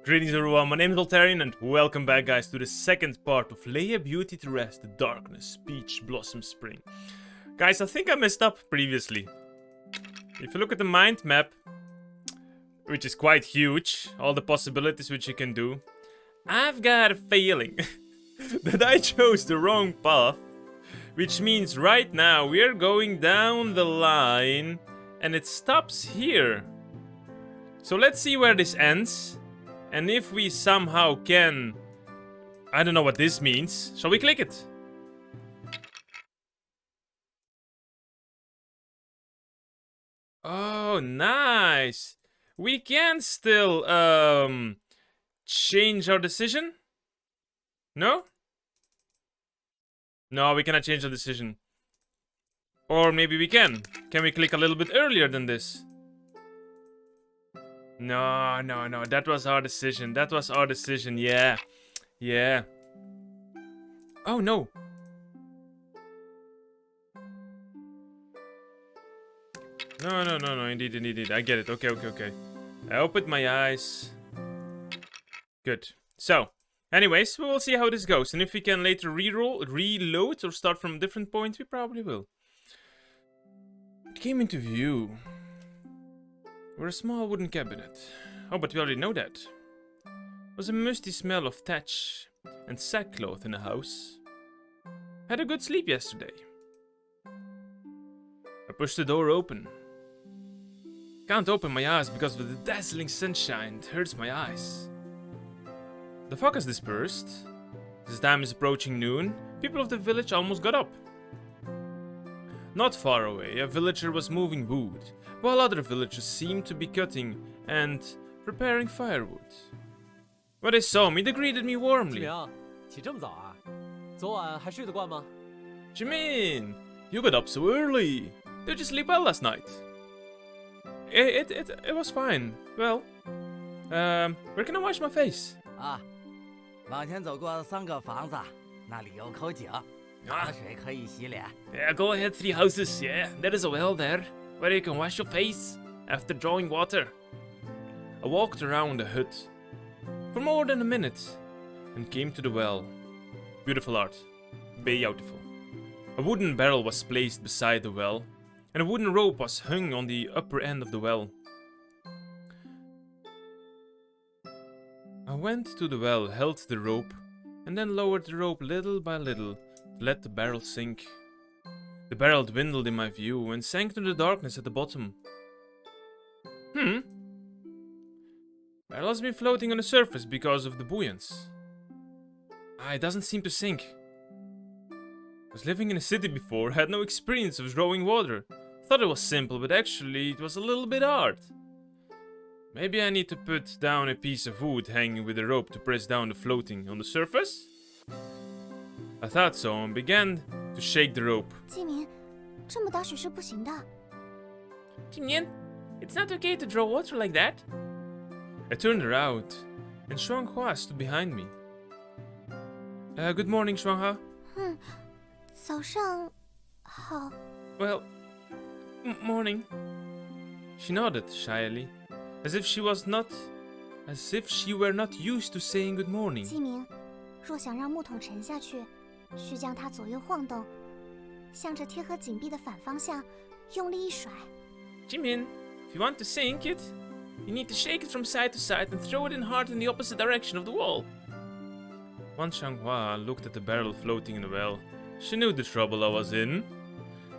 Greetings everyone, my name is Altarian and welcome back guys to the second part of Lay a Beauty to Rest, the Darkness, Peach Blossom Spring. Guys, I think I messed up previously. If you look at the mind map, which is quite huge, all the possibilities which you can do, I've got a feeling that I chose the wrong path, which means right now we're going down the line and it stops here. So let's see where this ends. And if we somehow can... I don't know what this means. Shall we click it? Oh, nice. We can still, change our decision? No? No, we cannot change the decision. Or maybe we can. Can we click a little bit earlier than this? No, that was our decision. That was our decision, yeah. Yeah. Oh, no. No, indeed. I get it. Okay. I opened my eyes. Good. So, anyways, we will see how this goes. And if we can later reload, or start from a different point, we probably will. It came into view. We're a small wooden cabinet. Oh, but we already know that. There was a musty smell of thatch and sackcloth in the house. Had a good sleep yesterday. I pushed the door open. Can't open my eyes because of the dazzling sunshine. It hurts my eyes. The fog has dispersed. This time is approaching noon. People of the village almost got up. Not far away, a villager was moving wood, while other villagers seemed to be cutting and preparing firewood. When they saw me, they greeted me warmly. Jimin, you got up so early. Did you sleep well last night? It was fine. Well, where can I wash my face? 往前走过3个房子，那里有口井，有水可以洗脸。 Yeah, go ahead 3 houses. Yeah, there is a well there, where you can wash your face after drawing water. I walked around the hut for more than a minute and came to the well. Beautiful art. Beautiful. A wooden barrel was placed beside the well, and a wooden rope was hung on the upper end of the well. I went to the well, held the rope, and then lowered the rope little by little to let the barrel sink. The barrel dwindled in my view and sank to the darkness at the bottom. Barrel has been floating on the surface because of the buoyance. It doesn't seem to sink. I was living in a city before, had no experience of drawing water. Thought it was simple, but actually it was a little bit hard. Maybe I need to put down a piece of wood hanging with a rope to press down the floating on the surface? I thought so and began to shake the rope. Jimin, 这么打水是不行的。 Jimian, it's not okay to draw water like that. I turned around and Shuanghua stood behind me. Good morning, Shuanghua. 早上好。 Well, morning. She nodded shyly, as if she were not used to saying good morning. 季明，若想让木桶沉下去，需将它左右晃动，向着贴合井壁的反方向用力一甩。 Jimin, if you want to sink it, you need to shake it from side to side and throw it in hard in the opposite direction of the wall. Once Shanghua looked at the barrel floating in the well. She knew the trouble I was in.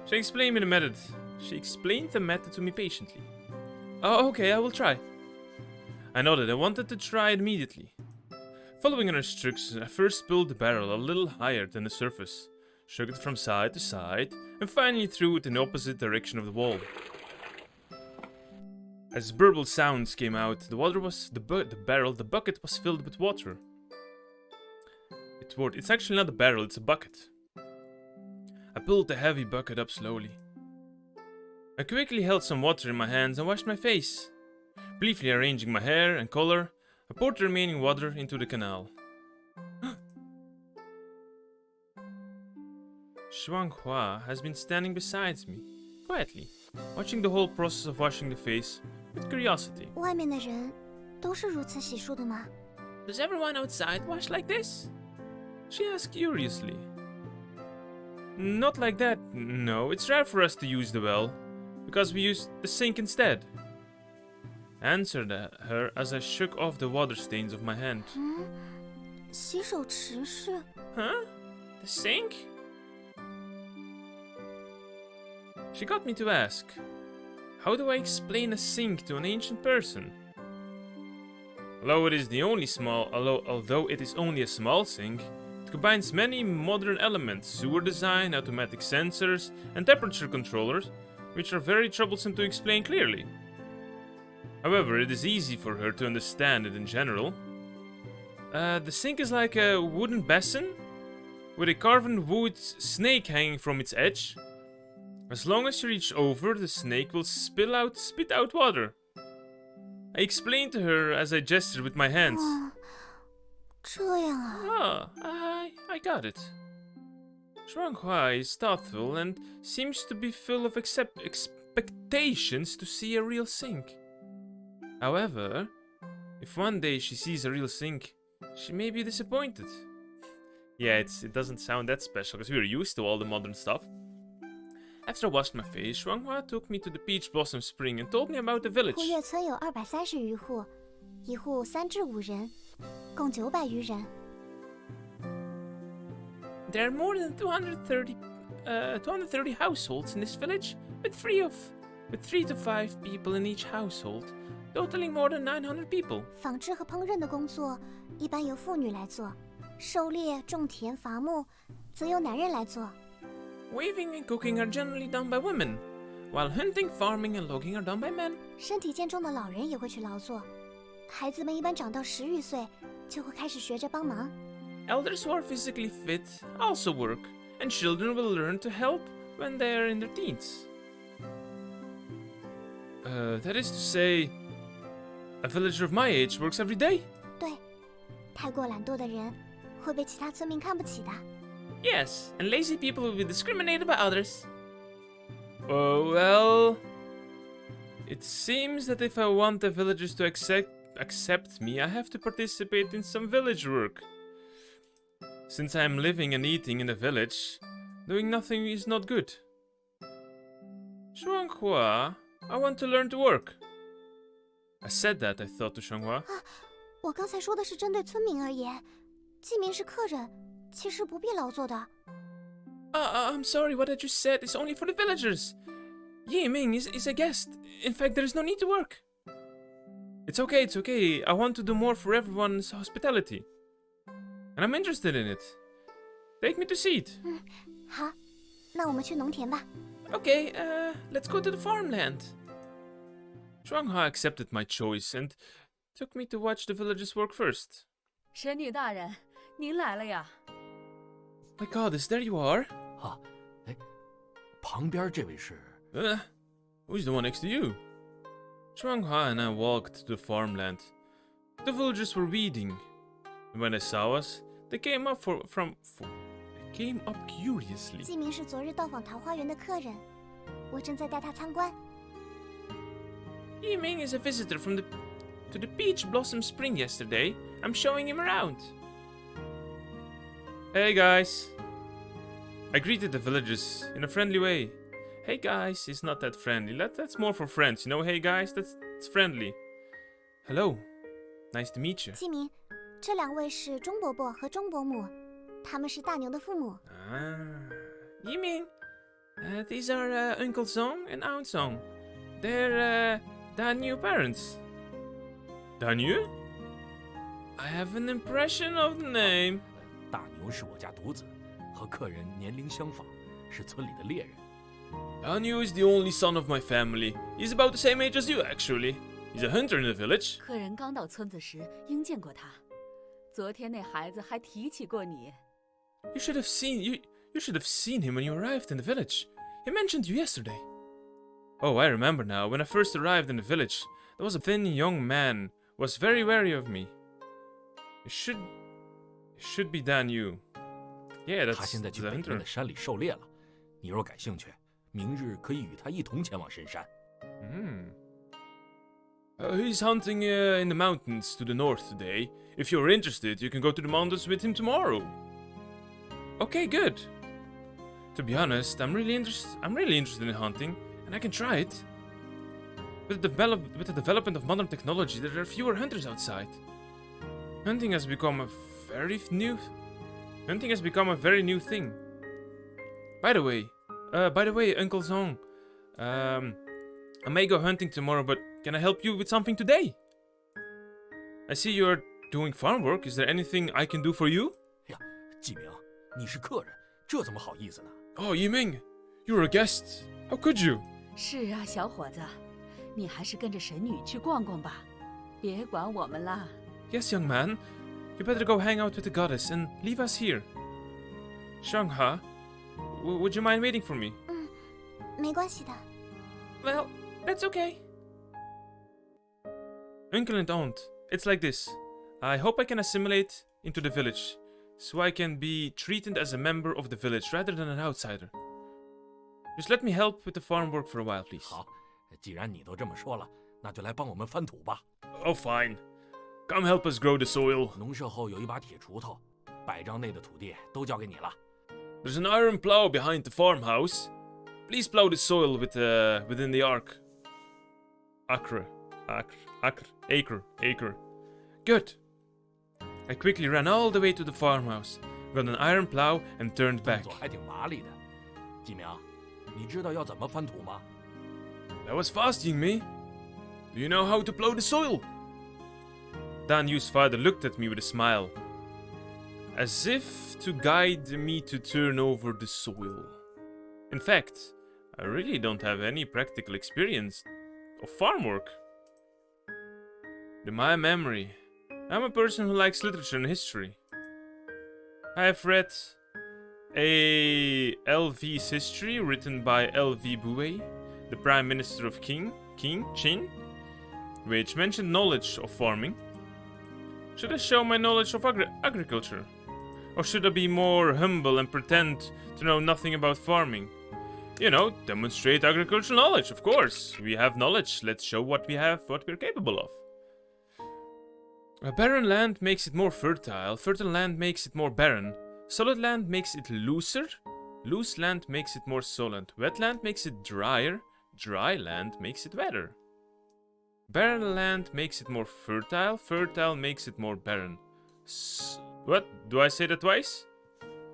She explained the method to me patiently. Oh, okay, I will try. I nodded and wanted to try it immediately. Following her instructions, I first pulled the barrel a little higher than the surface, shook it from side to side, and finally threw it in the opposite direction of the wall. As burbled sounds came out, the bucket was filled with water. It's actually not a barrel, it's a bucket. I pulled the heavy bucket up slowly. I quickly held some water in my hands and washed my face. Briefly arranging my hair and color, I poured the remaining water into the canal. Shuanghua has been standing beside me, quietly, watching the whole process of washing the face with curiosity. 外面的人都是如此洗漱的吗？ Does everyone outside wash like this? She asked curiously. Not like that, no. It's rare for us to use the well, because we use the sink instead. Answered her as I shook off the water stains of my hand. 洗手池是 Huh? The sink? She got me to ask, how do I explain a sink to an ancient person? Although it is only a small sink, it combines many modern elements, sewer design, automatic sensors, and temperature controllers, which are very troublesome to explain clearly. However, it is easy for her to understand it in general. The sink is like a wooden basin, with a carven wood snake hanging from its edge. As long as you reach over, the snake will spit out water. I explained to her as I gestured with my hands. 这样啊。 I got it. Shuanghua is thoughtful and seems to be full of expectations to see a real sink. However, if one day she sees a real sink, she may be disappointed. Yeah, it doesn't sound that special because we're used to all the modern stuff. After I washed my face, Shuanghua took me to the peach blossom spring and told me about the village. 枯月村有230余户，一户3至5人，共900余人。 There are more than 230 households in this village, with 3 to 5 people in each household, totaling more than 900 people. 纺织和烹饪的工作一般由妇女来做，狩猎、种田、伐木则由男人来做。 Weaving and cooking are generally done by women, while hunting, farming, and logging are done by men. 身体健壮的老人也会去劳作，孩子们一般长到10余岁就会开始学着帮忙。 Elders who are physically fit also work, and children will learn to help when they are in their teens. That is to say, a villager of my age works every day? 对，太过懒惰的人会被其他村民看不起的。 Yes, and lazy people will be discriminated by others. Oh, well... It seems that if I want the villagers to accept me, I have to participate in some village work. Since I am living and eating in the village, doing nothing is not good. Shuanghua, I want to learn to work. I said that, I thought to Shuanghua. 我刚才说的是针对村民而言，季民是客人，其实不必劳作的。 I'm sorry, what I just said is only for the villagers. Yiming is a guest. In fact, there is no need to work. It's okay. I want to do more for everyone's hospitality. And I'm interested in it. Take me to see it. 好，那我们去农田吧。 Okay, let's go to the farmland. Shuanghua accepted my choice and took me to watch the villagers work first. 神女大人，您来了呀！ My goddess, there you are. 啊，哎，旁边这位是？ Who's the one next to you? Shuanghua and I walked to the farmland. The villagers were weeding. And when they saw us, they came up curiously. 季民是昨日到访桃花源的客人，我正在带他参观。 Yiming is a visitor to the peach blossom spring yesterday. I'm showing him around. Hey guys. I greeted the villagers in a friendly way. Hey guys is not that friendly. That's more for friends, you know. Hey guys, that's friendly. Hello. Nice to meet you. 季民，这2位是钟伯伯和钟伯母，他们是大牛的父母。 Yiming. These are Uncle Song and Aunt Song. They're Danyu parents. Danyu? I have an impression of the name. 大牛是我家独子，和客人年龄相仿，是村里的猎人。 Danyu is the only son of my family. He's about the same age as you, actually. He's a hunter in the village. 客人刚到村子时应见过他，昨天那孩子还提起过你。 You should have seen him when you arrived in the village. He mentioned you yesterday. Oh, I remember now. When I first arrived in the village, there was a thin young man who was very wary of me. It should be Danyu. Yeah, that's 他现在去 the 北边 hunter. 的山里狩猎了。你若感兴趣，明日可以与他一同前往深山。He's hunting in the mountains to the north today. If you're interested, you can go to the mountains with him tomorrow. Okay, good. To be honest, I'm really interested in hunting, and I can try it. With the development of modern technology, there are fewer hunters outside. Hunting has become a very new thing. By the way, Uncle Zong, I may go hunting tomorrow, but can I help you with something today? I see you're doing farm work. Is there anything I can do for you? 呀，季明，你是客人，这怎么好意思呢？ Oh, Yiming, you're a guest. How could you? 是啊，小伙子，你还是跟着神女去逛逛吧，别管我们了。 Yes, young man. You better go hang out with the goddess and leave us here. Shangha, would you mind waiting for me? 没关系的。 Well, that's okay. Uncle and aunt, it's like this. I hope I can assimilate into the village, so I can be treated as a member of the village rather than an outsider. Just let me help with the farm work for a while, please. 好，既然你都这么说了，那就来帮我们翻土吧。 Oh, fine. Come help us grow the soil. 农舍后有一把铁锄头，100丈内的土地都交给你了。 There's an iron plow behind the farmhouse. Please plow the soil within the acre. Good. I quickly ran all the way to the farmhouse, got an iron plow, and turned 动 back. 作还挺麻利的。季明，你知道要怎么翻土吗？ That was fast, Yingmei. Do you know how to plow the soil? Dan Yu's father looked at me with a smile, as if to guide me to turn over the soil. In fact, I really don't have any practical experience of farm work. To my memory, I'm a person who likes literature and history. I have read a LV's history written by LV Boué, the Prime Minister of King Qin, which mentioned knowledge of farming. Should I show my knowledge of agriculture? Or should I be more humble and pretend to know nothing about farming? You know, demonstrate agricultural knowledge, of course. We have knowledge, let's show what we're capable of. A barren land makes it more fertile, fertile land makes it more barren, solid land makes it looser, loose land makes it more solid, wet land makes it drier, dry land makes it wetter. Barren land makes it more fertile, fertile makes it more barren. What? Do I say that twice?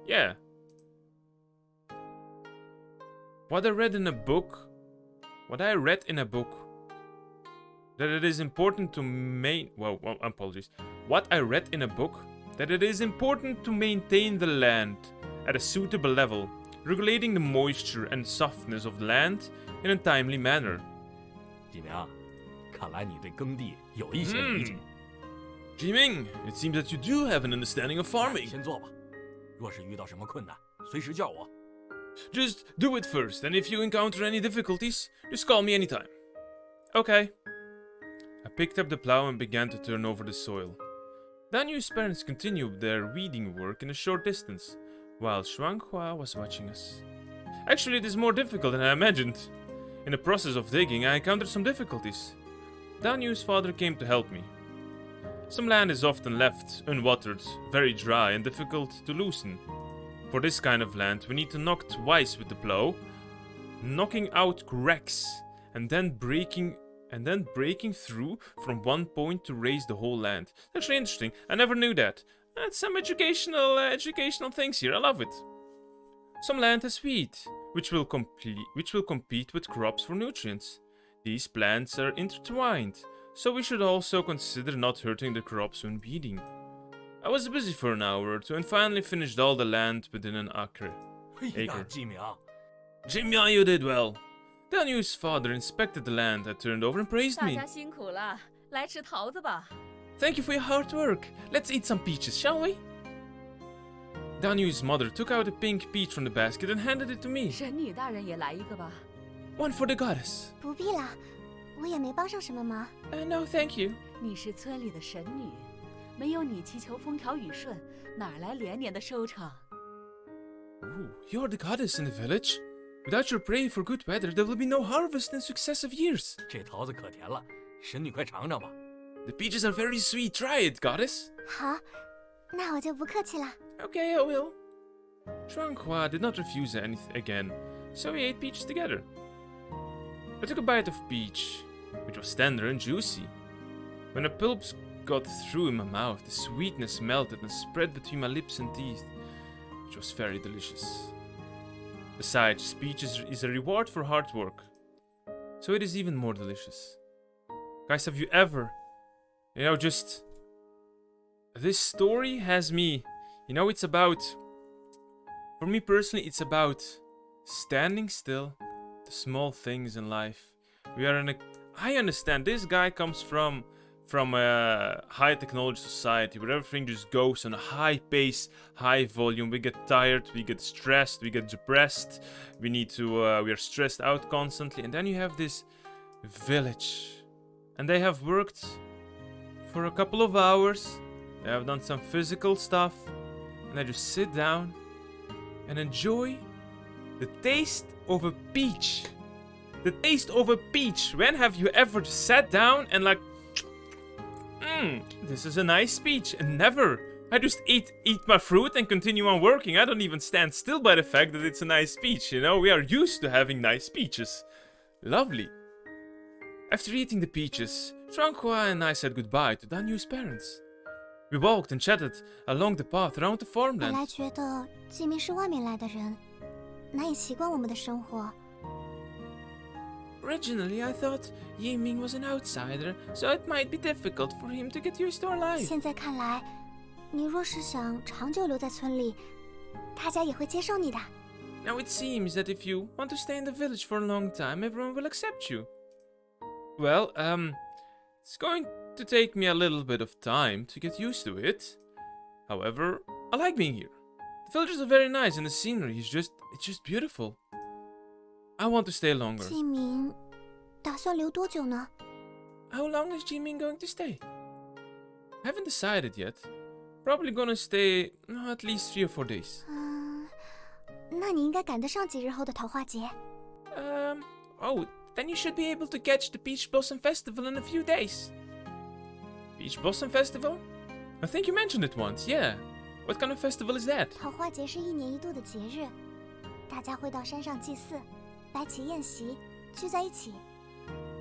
Yeah. What I read in a book that it is important to apologies. What I read in a book that it is important to maintain the land at a suitable level, regulating the moisture and softness of the land in a timely manner. 季明，看来你对耕地有一些理解。 Jiming, it seems that you do have an understanding of farming. 先做吧，若是遇到什么困难，随时叫我。 Just do it first, and if you encounter any difficulties, just call me anytime. Okay. I picked up the plow and began to turn over the soil. Danyu's parents continued their weeding work in a short distance, while Shuanghua was watching us. Actually, it is more difficult than I imagined. In the process of digging, I encountered some difficulties. Danyu's father came to help me. Some land is often left unwatered, very dry and difficult to loosen. For this kind of land, we need to knock twice with the plow, knocking out cracks and then breaking through from one point to raise the whole land. That's really interesting. I never knew that. That's some educational things here. I love it. Some land has weed, which will compete with crops for nutrients. These plants are intertwined, so we should also consider not hurting the crops when weeding. I was busy for an hour or two and finally finished all the land within an acre. 哎呀，季明， Jimya, you did well. Danyu's father inspected the land I turned over and praised 大 me. 家辛苦了，来吃桃子吧。 Thank you for your hard work. Let's eat some peaches, shall we? Danyu's mother took out a pink peach from the basket and handed it to me. 神女大人也来一个吧。 One for the goddess. 不必啦，我也没帮上什么忙。No, thank you. 你是村里的神女，没有你祈求风调雨顺，哪来连年的收成？ Ooh, you're the goddess in the village. Without your prayer for good weather, there will be no harvest in successive years. 这桃子可甜了，神女快尝尝吧。 The peaches are very sweet. Try it, goddess. 好，那我就不客气了。 Okay, I will. Xuanhua did not refuse anything again, so we ate peaches together. I took a bite of peach, which was tender and juicy. When the pulps got through in my mouth, the sweetness melted and spread between my lips and teeth, which was very delicious. Besides, peach is a reward for hard work, so it is even more delicious. Guys, have you ever, just... This story has me, it's about... For me personally, it's about standing still, the small things in life. I understand this guy comes from a high technology society where everything just goes on a high pace, high volume. We get tired, we get stressed, we get depressed. We are stressed out constantly. And then you have this village, and they have worked for a couple of hours. They have done some physical stuff, and they just sit down and enjoy the taste of a peach. The taste of a peach. When have you ever sat down and like, this is a nice peach? And never. I just eat my fruit and continue on working. I don't even stand still by the fact that it's a nice peach, We are used to having nice peaches. Lovely. After eating the peaches, Xuanhua and I said goodbye to Danyu's parents. We walked and chatted along the path around the 本 farmland. 来觉得季明是外面来的人，难以习惯我们的生活。 Originally, I thought Yiming was an outsider, so it might be difficult for him to get used to our life. 现在看来，你若是想长久留在村里，大家也会接受你的。 Now it seems that if you want to stay in the village for a long time, everyone will accept you. Well, it's going to take me a little bit of time to get used to it. However, I like being here. The villagers are very nice and the scenery is just beautiful. I want to stay longer. 季明打算留多久呢？ How long is Jiming going to stay? I haven't decided yet. Probably gonna stay at least 3 or 4 days. 那你应该赶得上几日后的桃花节。 Then you should be able to catch the Peach Blossom Festival in a few days. Peach Blossom Festival? I think you mentioned it once, yeah. What kind of festival is that? 桃花节是1年1度的节日，大家会到山上祭祀，摆起宴席，聚在一起。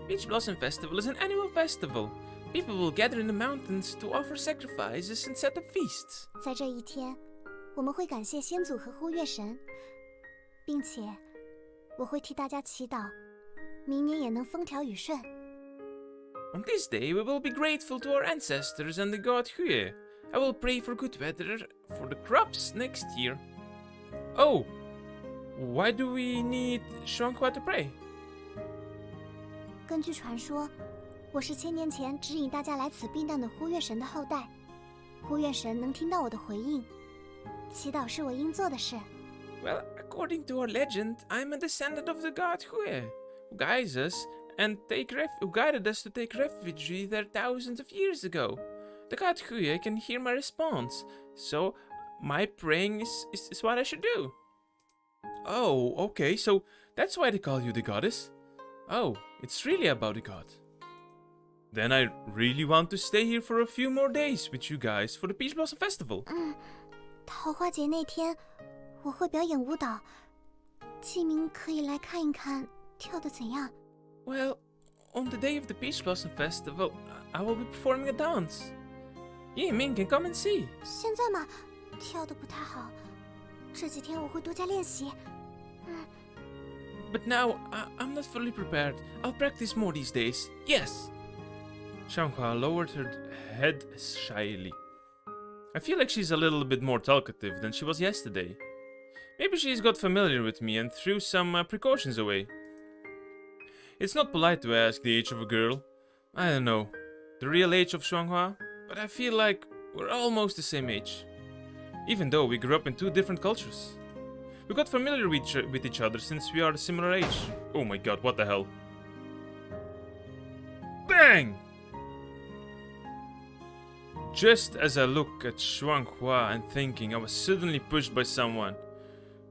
Peach Blossom Festival is an annual festival. People will gather in the mountains to offer sacrifices and set up feasts. 在这一天，我们会感谢先祖和呼月神，并且我会替大家祈祷，明年也能风调雨顺。 On this day, we will be grateful to our ancestors and the god Hue. I will pray for good weather for the crops next year. Oh, why do we need Xuanhua to pray? 根据传说，我是1000年前指引大家来此避难的呼月神的后代。呼月神能听到我的回应，祈祷是我应做的事。 Well, according to our legend, I'm a descendant of the god Hue, who guides us who guided us to take refuge there thousands of years ago. The god Hue can hear my response, so my praying is what I should do. Oh, okay, so that's why they call you the goddess. Oh, it's really about the god. Then I really want to stay here for a few more days with you guys for the Peach Blossom Festival. 桃花节那天，我会表演舞蹈，季明可以来看一看跳得怎样。 Well, on the day of the Peach Blossom Festival, I will be performing a dance. Yiming can come and see. 现在嘛，跳得不太好，这几天我会多加练习。But now, I'm not fully prepared. I'll practice more these days. Yes. Xuanhua lowered her head shyly. I feel like she's a little bit more talkative than she was yesterday. Maybe she's got familiar with me and threw some precautions away. It's not polite to ask the age of a girl. I don't know, the real age of Xuanhua, but I feel like we're almost the same age. Even though we grew up in 2 different cultures. We got familiar with each other since we are the similar age. Oh my god, what the hell. Bang! Just as I look at Xuanhua and thinking, I was suddenly pushed by someone.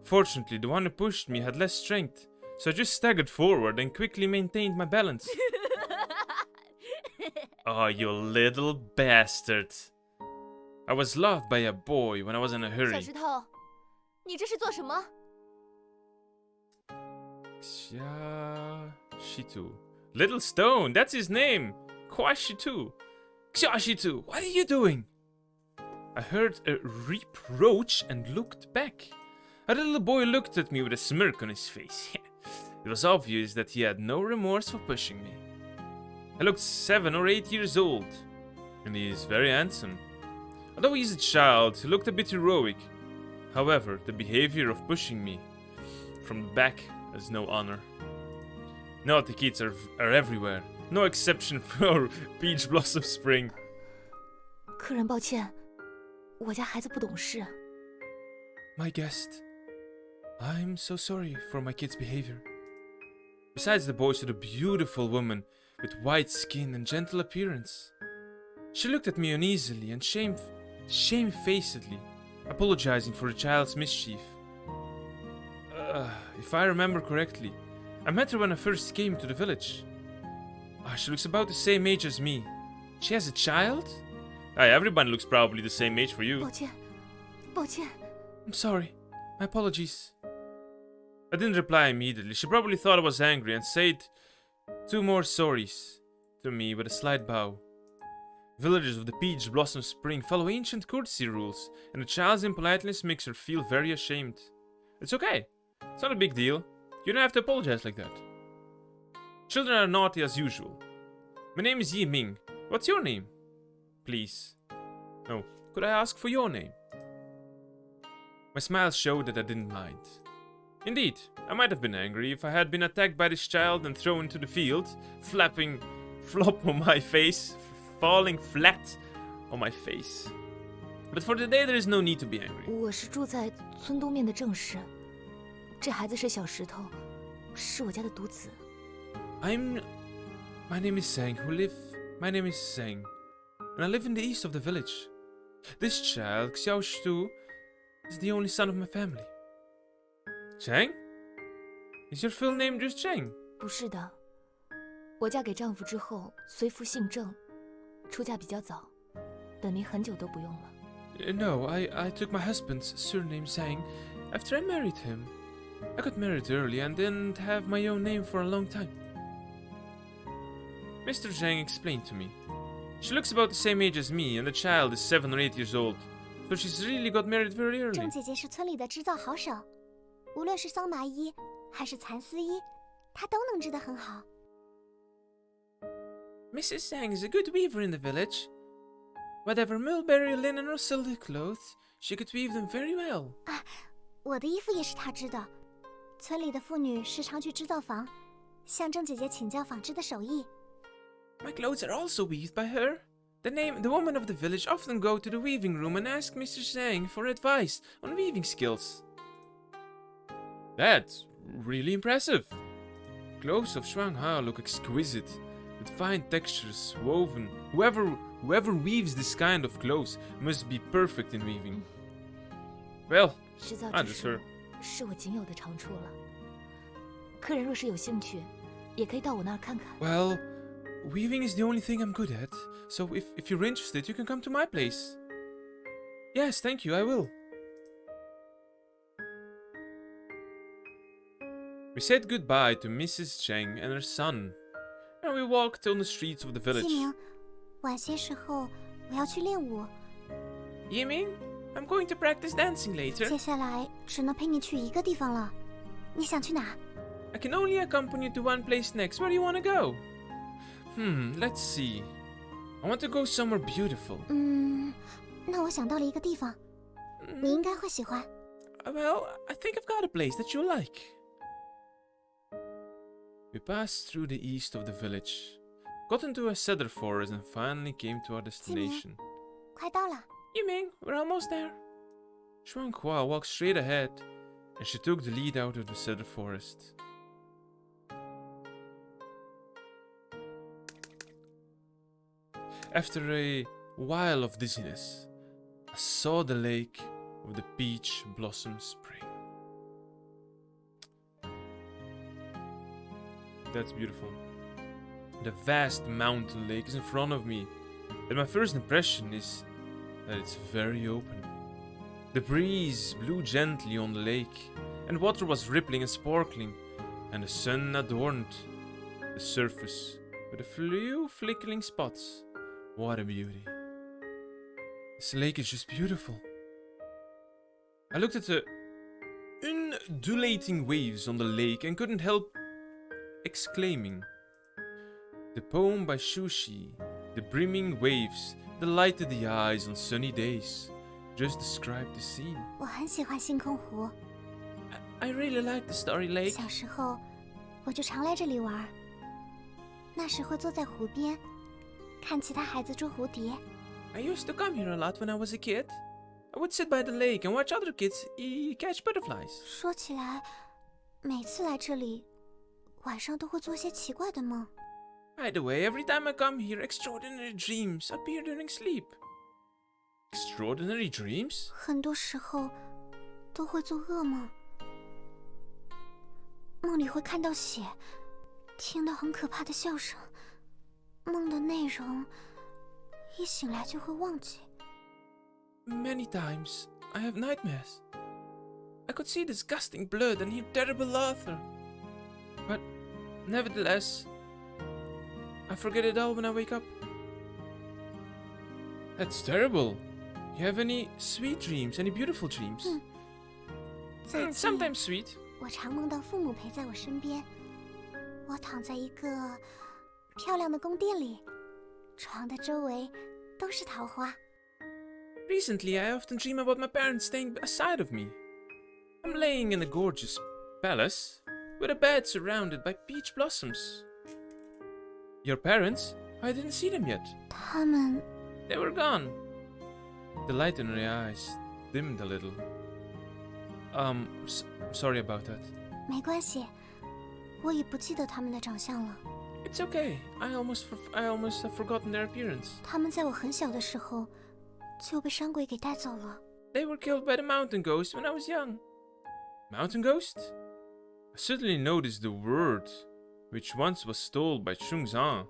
Fortunately, the one who pushed me had less strength, so I just staggered forward and quickly maintained my balance. Oh, you little bastard. I was loved by a boy when I was in a 小 hurry. 石头，你这是做什么？ Xiashitu. Little Stone, that's his name. Kwashitu. Xiashitu, what are you doing? I heard a reproach and looked back. A little boy looked at me with a smirk on his face. It was obvious that he had no remorse for pushing me. I looked 7 or 8 years old, and he is very handsome. Although he is a child, he looked a bit heroic. However, the behavior of pushing me from the back has no honor. Naughty kids are everywhere. No exception for Peach Blossom Spring. 客人，抱歉，我家孩子不懂事。 My guest, I'm so sorry for my kid's behavior. Besides, the boy stood a beautiful woman with white skin and gentle appearance. She looked at me uneasily and shamefacedly, apologizing for the child's mischief. If I remember correctly, I met her when I first came to the village. She looks about the same age as me. She has a child? Everyone looks probably the same age for you. 抱歉，抱歉。 I'm sorry. My apologies. I didn't reply immediately. She probably thought I was angry and said 2 more sorries to me with a slight bow. Villagers of the Peach Blossom Spring follow ancient courtesy rules, and the child's impoliteness makes her feel very ashamed. It's okay. It's not a big deal. You don't have to apologize like that. Children are naughty as usual. My name is Yi Ming. What's your name? Please. No, could I ask for your name? My smile showed that I didn't mind. Indeed, I might have been angry if I had been attacked by this child and thrown into the field, flop on my face, falling flat on my face. But for today, there is no need to be angry. 我是住在村东面的正室，这孩子是小石头，是我家的独子。 My name is Sang, My name is Sang, and I live in the east of the village. This child, Xiaoshu, is the only son of my family. Chang? Is your full name just Chang? 不是的，我嫁给丈夫之后，随父姓郑，出嫁比较早，本名很久都不用了。No, I took my husband's surname Sang after I married him. I got married early and didn't have my own name for a long time. Mr. Zhang explained to me. She looks about the same age as me, and the child is 7 or 8 years old, so she's really got married very early. 郑姐姐是村里的织造好手，无论是桑麻衣还是蚕丝衣，她都能织得很好。Mrs. Zhang is a good weaver in the village. Whatever mulberry linen or silk clothes, she could weave them very well. 我的衣服也是她织的。村里的妇女时常去织造房，向郑姐姐请教纺织的手艺。 My clothes are also weaved by her. The women of the village often go to the weaving room and ask Mr. Zhang for advice on weaving skills. That's really impressive. Clothes of Shuanghai look exquisite, with fine textures woven. Whoever weaves this kind of clothes must be perfect in weaving. Well, 织造 I 之 just 术 heard. 是我仅有的长处了。客人若是有兴趣，也可以到我那儿看看。 Well, weaving is the only thing I'm good at, so if you're interested, you can come to my place. Yes, thank you, I will. We said goodbye to Mrs. Cheng and her son, and we walked on the streets of the 季 village. 明，晚些时候我要去练舞， Yiming, I'm going to practice dancing later. 接下来只能陪你去一个地方了。你想去哪？ I can only accompany you to one place next. Where do you want to go? Let's see. I want to go somewhere beautiful. 那我想到了一个地方，你应该会喜欢。 Well, I think I've got a place that you'll like. We passed through the east of the village, got into a cedar forest, and finally came to our destination. 快到了。 Yiming, we're almost there. Shuanghua walked straight ahead, and she took the lead out of the cedar forest. After a while of dizziness, I saw the lake of the Peach Blossom Spring. That's beautiful. The vast mountain lake is in front of me, and my first impression is that it's very open. The breeze blew gently on the lake, and water was rippling and sparkling, and the sun adorned the surface with a few flickering spots. What a beauty. This lake is just beautiful. I looked at the undulating waves on the lake and couldn't help exclaiming. The poem by Shushi, the brimming waves, the light of the eyes on sunny days, just described the scene. 我很喜欢星空湖， I really like the starry lake. 小时候我就常来这里玩。那时会坐在湖边，看其他孩子捉蝴蝶。 I used to come here a lot when I was a kid. I would sit by the lake and watch other kids catch butterflies. 说起来，每次来这里，晚上都会做些奇怪的梦。 By the way, every time I come here, extraordinary dreams appear during sleep. Extraordinary dreams? 很多时候都会做噩梦，梦里会看到血，听到很可怕的笑声。梦的内容一醒来就会忘记。 Many times, I have nightmares. I could see disgusting blood and hear terrible laughter. But, nevertheless, I forget it all when I wake up. That's terrible. You have any sweet dreams, any beautiful dreams? 最近 Sometimes sweet. 我常梦到父母陪在我身边，我躺在一个漂亮的宫殿里，床的周围都是桃花。 Recently, I often dream about my parents staying beside of me. I'm laying in a gorgeous palace with a bed surrounded by peach blossoms. Your parents? I didn't see them yet. 他们 They were gone. The light in her eyes dimmed a little. Sorry about that. 没关系，我已不记得他们的长相了。 It's okay. I almost have forgotten their appearance. 他们在我很小的时候就被山鬼给带走了。 They were killed by the mountain ghost when I was young. Mountain ghost? I suddenly noticed the word, which once was stole by Chungzang.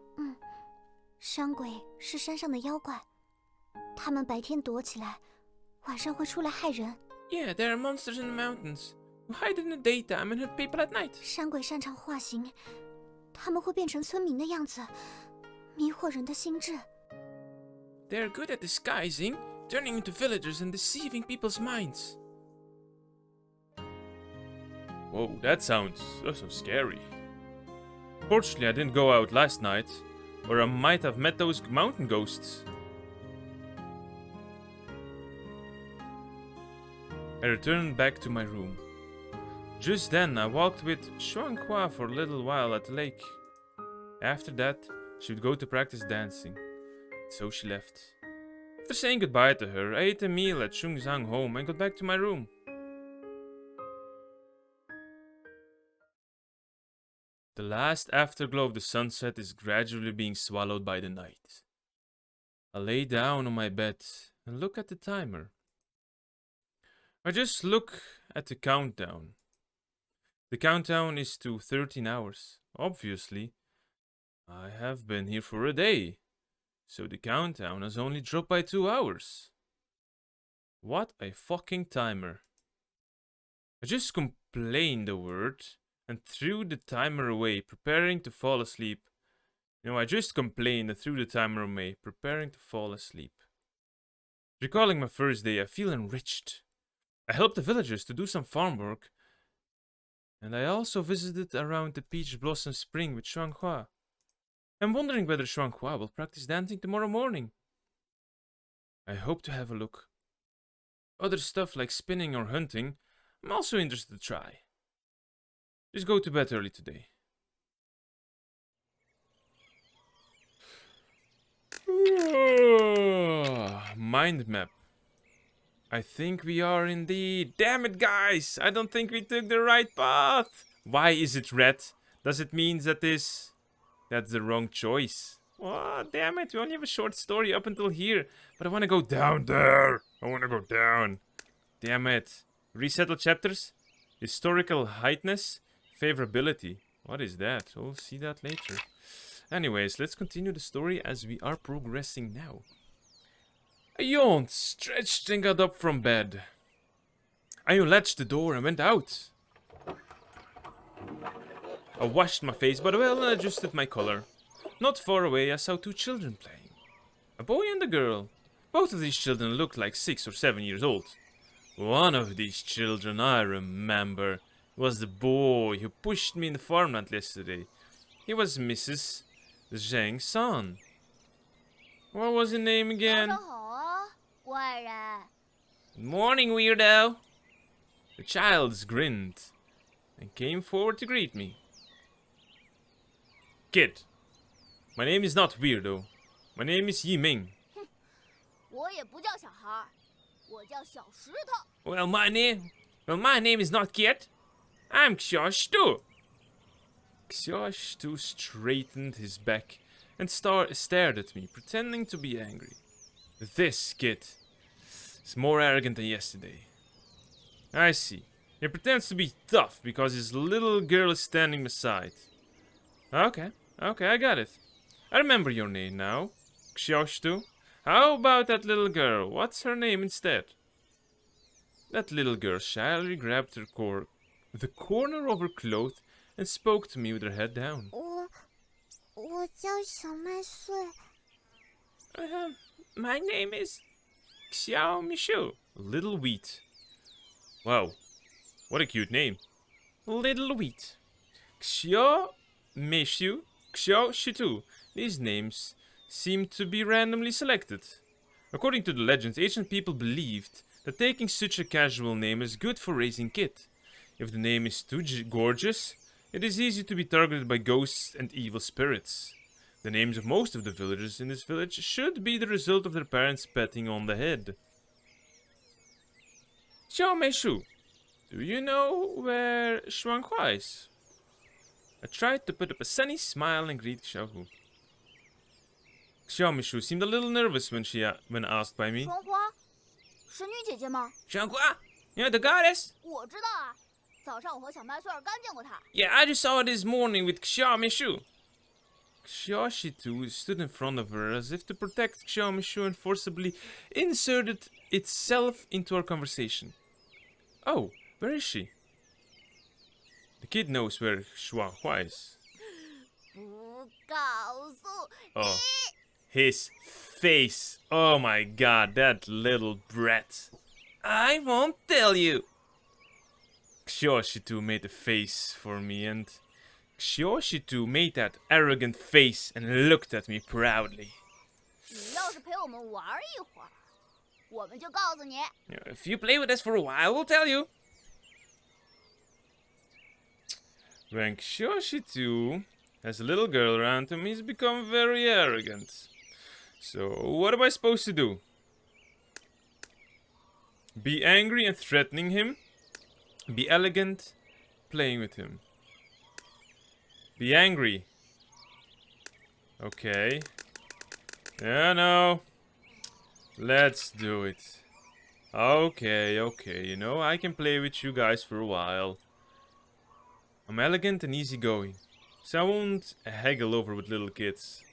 山鬼是山上的妖怪，他们白天躲起来，晚上会出来害人。 Yeah, there are monsters in the mountains who hide in the daytime and hurt people at night. 山鬼擅长化形，他们会变成村民的样子，迷惑人的心智。 They are good at disguising, turning into villagers and deceiving people's minds. Whoa, that sounds so scary. Fortunately, I didn't go out last night, or I might have met those mountain ghosts. I returned back to my room. Just then, I walked with Xuanhua for a little while at the lake. After that, she would go to practice dancing. So she left. After saying goodbye to her, I ate a meal at Chungzang home and got back to my room. The last afterglow of the sunset is gradually being swallowed by the night. I lay down on my bed and look at the timer. I just look at the countdown. The countdown is to 13 hours. Obviously, I have been here for a day, so the countdown has only dropped by 2 hours. What a fucking timer. I just complained a word and threw the timer away, preparing to fall asleep. I just complained and threw the timer away, preparing to fall asleep. Recalling my first day, I feel enriched. I helped the villagers to do some farm work, and I also visited around the Peach Blossom Spring with Xuanhua. I'm wondering whether Xuanhua will practice dancing tomorrow morning. I hope to have a look. Other stuff like spinning or hunting, I'm also interested to try. Just go to bed early today. Mind map. I think we are indeed. Damn it, guys! I don't think we took the right path. Why is it red? Does it mean that that's the wrong choice? Oh, damn it! We only have a short story up until here, but I want to go down there. I want to go down. Damn it! Resettle chapters. Historical heightness. Favorability. What is that? We'll see that later. Anyways, let's continue the story as we are progressing now. I yawned, stretched and got up from bed. I unlatched the door and went out. I washed my face by the well and adjusted my color. Not far away I saw two children playing. A boy and a girl. Both of these children looked like 6 or 7 years old. One of these children I remember was the boy who pushed me in the farmland yesterday. He was Mrs. Zhang's son. What was his name again? Good morning, weirdo. The child grinned and came forward to greet me. Kid, my name is not weirdo. My name is Yiming. Well, my name is not Kid. I'm Xiaoshtu. Xiaoshtu straightened his back and stared at me, pretending to be angry. This kid is more arrogant than yesterday. I see. He pretends to be tough because his little girl is standing beside. Okay, I got it. I remember your name now, Xiaoshtu. How about that little girl? What's her name instead? That little girl shyly grabbed the corner of her cloth and spoke to me with her head down. My name is Xiao Mishu. Little Wheat. Wow, what a cute name. Little Wheat. Xiao Mishu, Xiao Shitu. These names seem to be randomly selected. According to the legends, ancient people believed that taking such a casual name is good for raising kids. If the name is too gorgeous, it is easy to be targeted by ghosts and evil spirits. The names of most of the villagers in this village should be the result of their parents patting on the head. Xiao Meishu, do you know where Shuanghua is? I tried to put up a sunny smile and greet Xiaohu. Xiao Meishu seemed a little nervous when asked by me. Shuanghua? You know the goddess? Yeah, I just saw her this morning with Xiao Meishu. Xiao Shitu stood in front of her as if to protect Xiao Meishu and forcibly inserted itself into our conversation. Oh, where is she? The kid knows where Shuanghua is. Oh, his face. Oh my god, that little brat. I won't tell you. Xiaoshitu made a face for me and Xiaoshitu made that arrogant face and looked at me proudly. If you play with us for a while, we'll tell you. When Xiaoshitu has a little girl around him, he's become very arrogant. So, what am I supposed to do? Be angry and threatening him? Be elegant, playing with him. Be angry. Okay. Yeah, no. Let's do it. Okay, you know, I can play with you guys for a while. I'm elegant and easygoing, so I won't haggle over with little kids.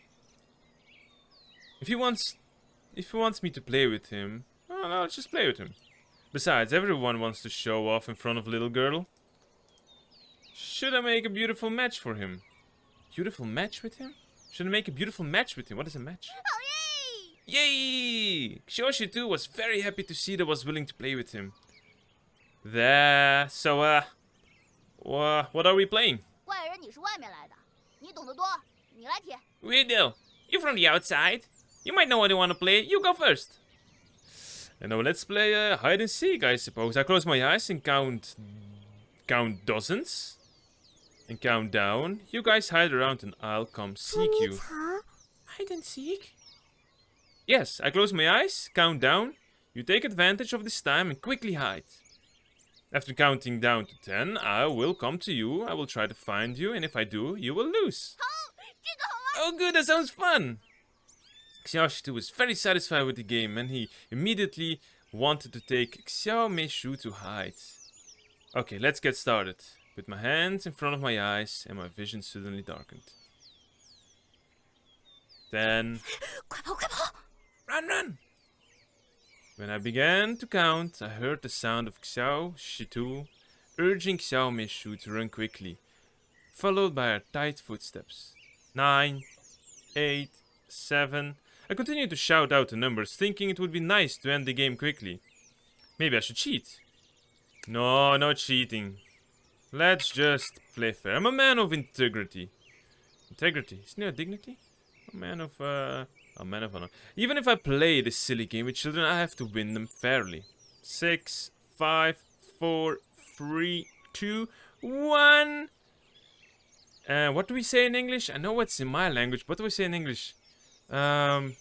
If he wants me to play with him, well, I'll just play with him. Besides, everyone wants to show off in front of a little girl. Should I make a beautiful match for him? Beautiful match with him? Should I make a beautiful match with him? What is a match? Oh, yay! Yay! Xiaoshitu was very happy to see that I was willing to play with him. What are we playing? Weirdo, you're from the outside. You might know what you want to play. You go first. And now let's play hide and seek, I suppose. I close my eyes and count dozens. And count down. You guys hide around and I'll come seek you. Hide and seek? Yes, I close my eyes, count down. You take advantage of this time and quickly hide. After counting down to 10, I will come to you. I will try to find you, and if I do, you will lose. Oh good, that sounds fun! Xiaoshitu was very satisfied with the game, and he immediately wanted to take Xiao Meishu to hide. Okay, let's get started. With my hands in front of my eyes, and my vision suddenly darkened. 10. 快跑，快跑！ Run, run! When I began to count, I heard the sound of Xiao Shitu urging Xiao Meishu to run quickly, followed by her tight footsteps. 9, 8, 7. I continued to shout out the numbers, thinking it would be nice to end the game quickly. Maybe I should cheat. No, no cheating. Let's just play fair. I'm a man of integrity. Integrity? Isn't there a dignity? A man of honor. Even if I play this silly game with children, I have to win them fairly. 6, 5, 4, 3, 2, 1. What do we say in English? I know what's in my language. What do we say in English? Where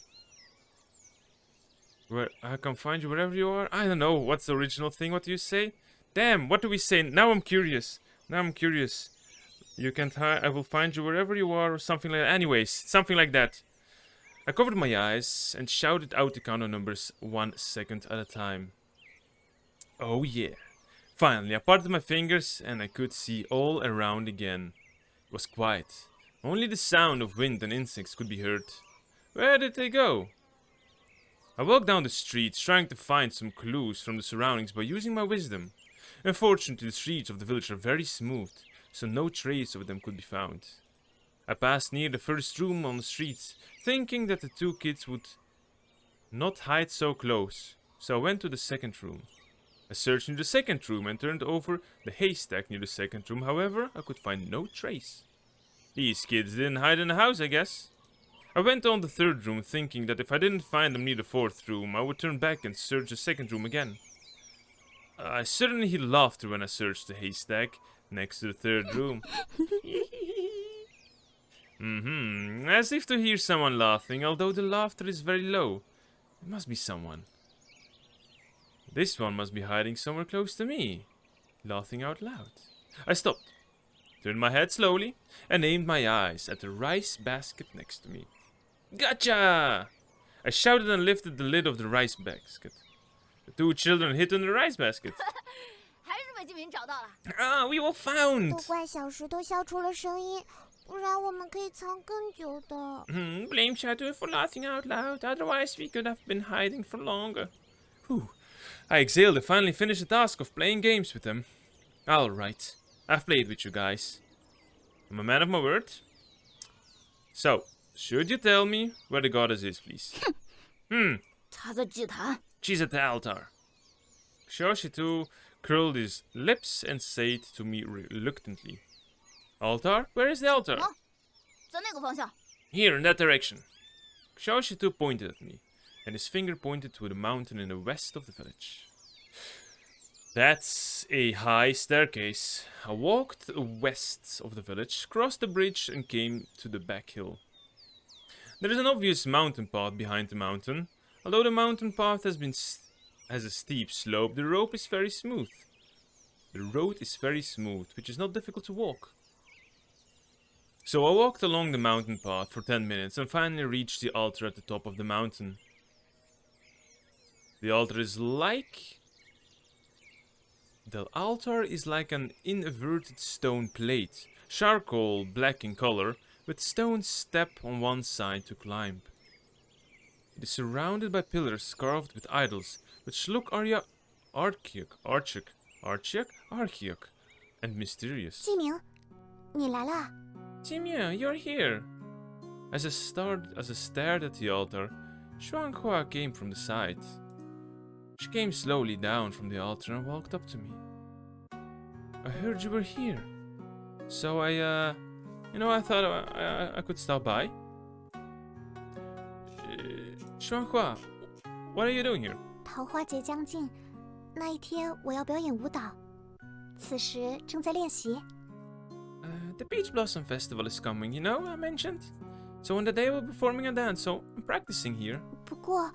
I can find you wherever you are. I don't know. What's the original thing? What do you say? Damn. What do we say? Now I'm curious. You can't hide. I will find you wherever you are, or something like that. Anyways, something like that. I covered my eyes and shouted out the count of numbers 1 second at a time. Oh yeah. Finally, I parted my fingers and I could see all around again. It was quiet. Only the sound of wind and insects could be heard. Where did they go? I walked down the streets, trying to find some clues from the surroundings by using my wisdom. Unfortunately, the streets of the village are very smooth, so no trace of them could be found. I passed near the first room on the streets, thinking that the two kids would not hide so close, so I went to the second room. I searched in the second room and turned over the haystack near the second room. However, I could find no trace. These kids didn't hide in the house, I guess. I went on the third room, thinking that if I didn't find them near the fourth room, I would turn back and search the second room again. I suddenly heard laughter when I searched the haystack next to the third room. As if to hear someone laughing, although the laughter is very low. It must be someone. This one must be hiding somewhere close to me, laughing out loud. I stopped, turned my head slowly, and aimed my eyes at the rice basket next to me. Gotcha! I shouted and lifted the lid of the rice basket. The two children hid in the rice basket. 还是被金明找到了。Ah, we were found! 都怪小石头笑出了声音，不然我们可以藏更久的。Blame Shadow for laughing out loud, otherwise we could have been hiding for longer. Whew. I exhaled and finally finished the task of playing games with them. Alright, I've played with you guys. I'm a man of my word. So, should you tell me where the goddess is, please? 她在祭坛。 She's at the altar. Shoshitu curled his lips and said to me reluctantly, Altar? Where is the altar? 在那个方向。 Here, in that direction. Shoshitu pointed at me, and his finger pointed to the mountain in the west of the village. That's a high staircase. I walked west of the village, crossed the bridge, and came to the back hill. There is an obvious mountain path behind the mountain. Although the mountain path has a steep slope, the road is very smooth. Which is not difficult to walk. So I walked along the mountain path for 10 minutes and finally reached the altar at the top of the mountain. The altar is like an inverted stone plate, charcoal black in color, with stone step on one side to climb. It is surrounded by pillars carved with idols, which look archaic, and mysterious. 季明，你来了。 Jimia, you're here. As I stared at the altar, Xuanhua came from the side. She came slowly down from the altar and walked up to me. I heard you were here, so I thought I could stop by. Xuanhua, what are you doing here? 桃花节将近，那一天我要表演舞蹈，此时正在练习。 The Peach Blossom Festival is coming, I mentioned. So on the day we'll be performing a dance, so I'm practicing here. 不过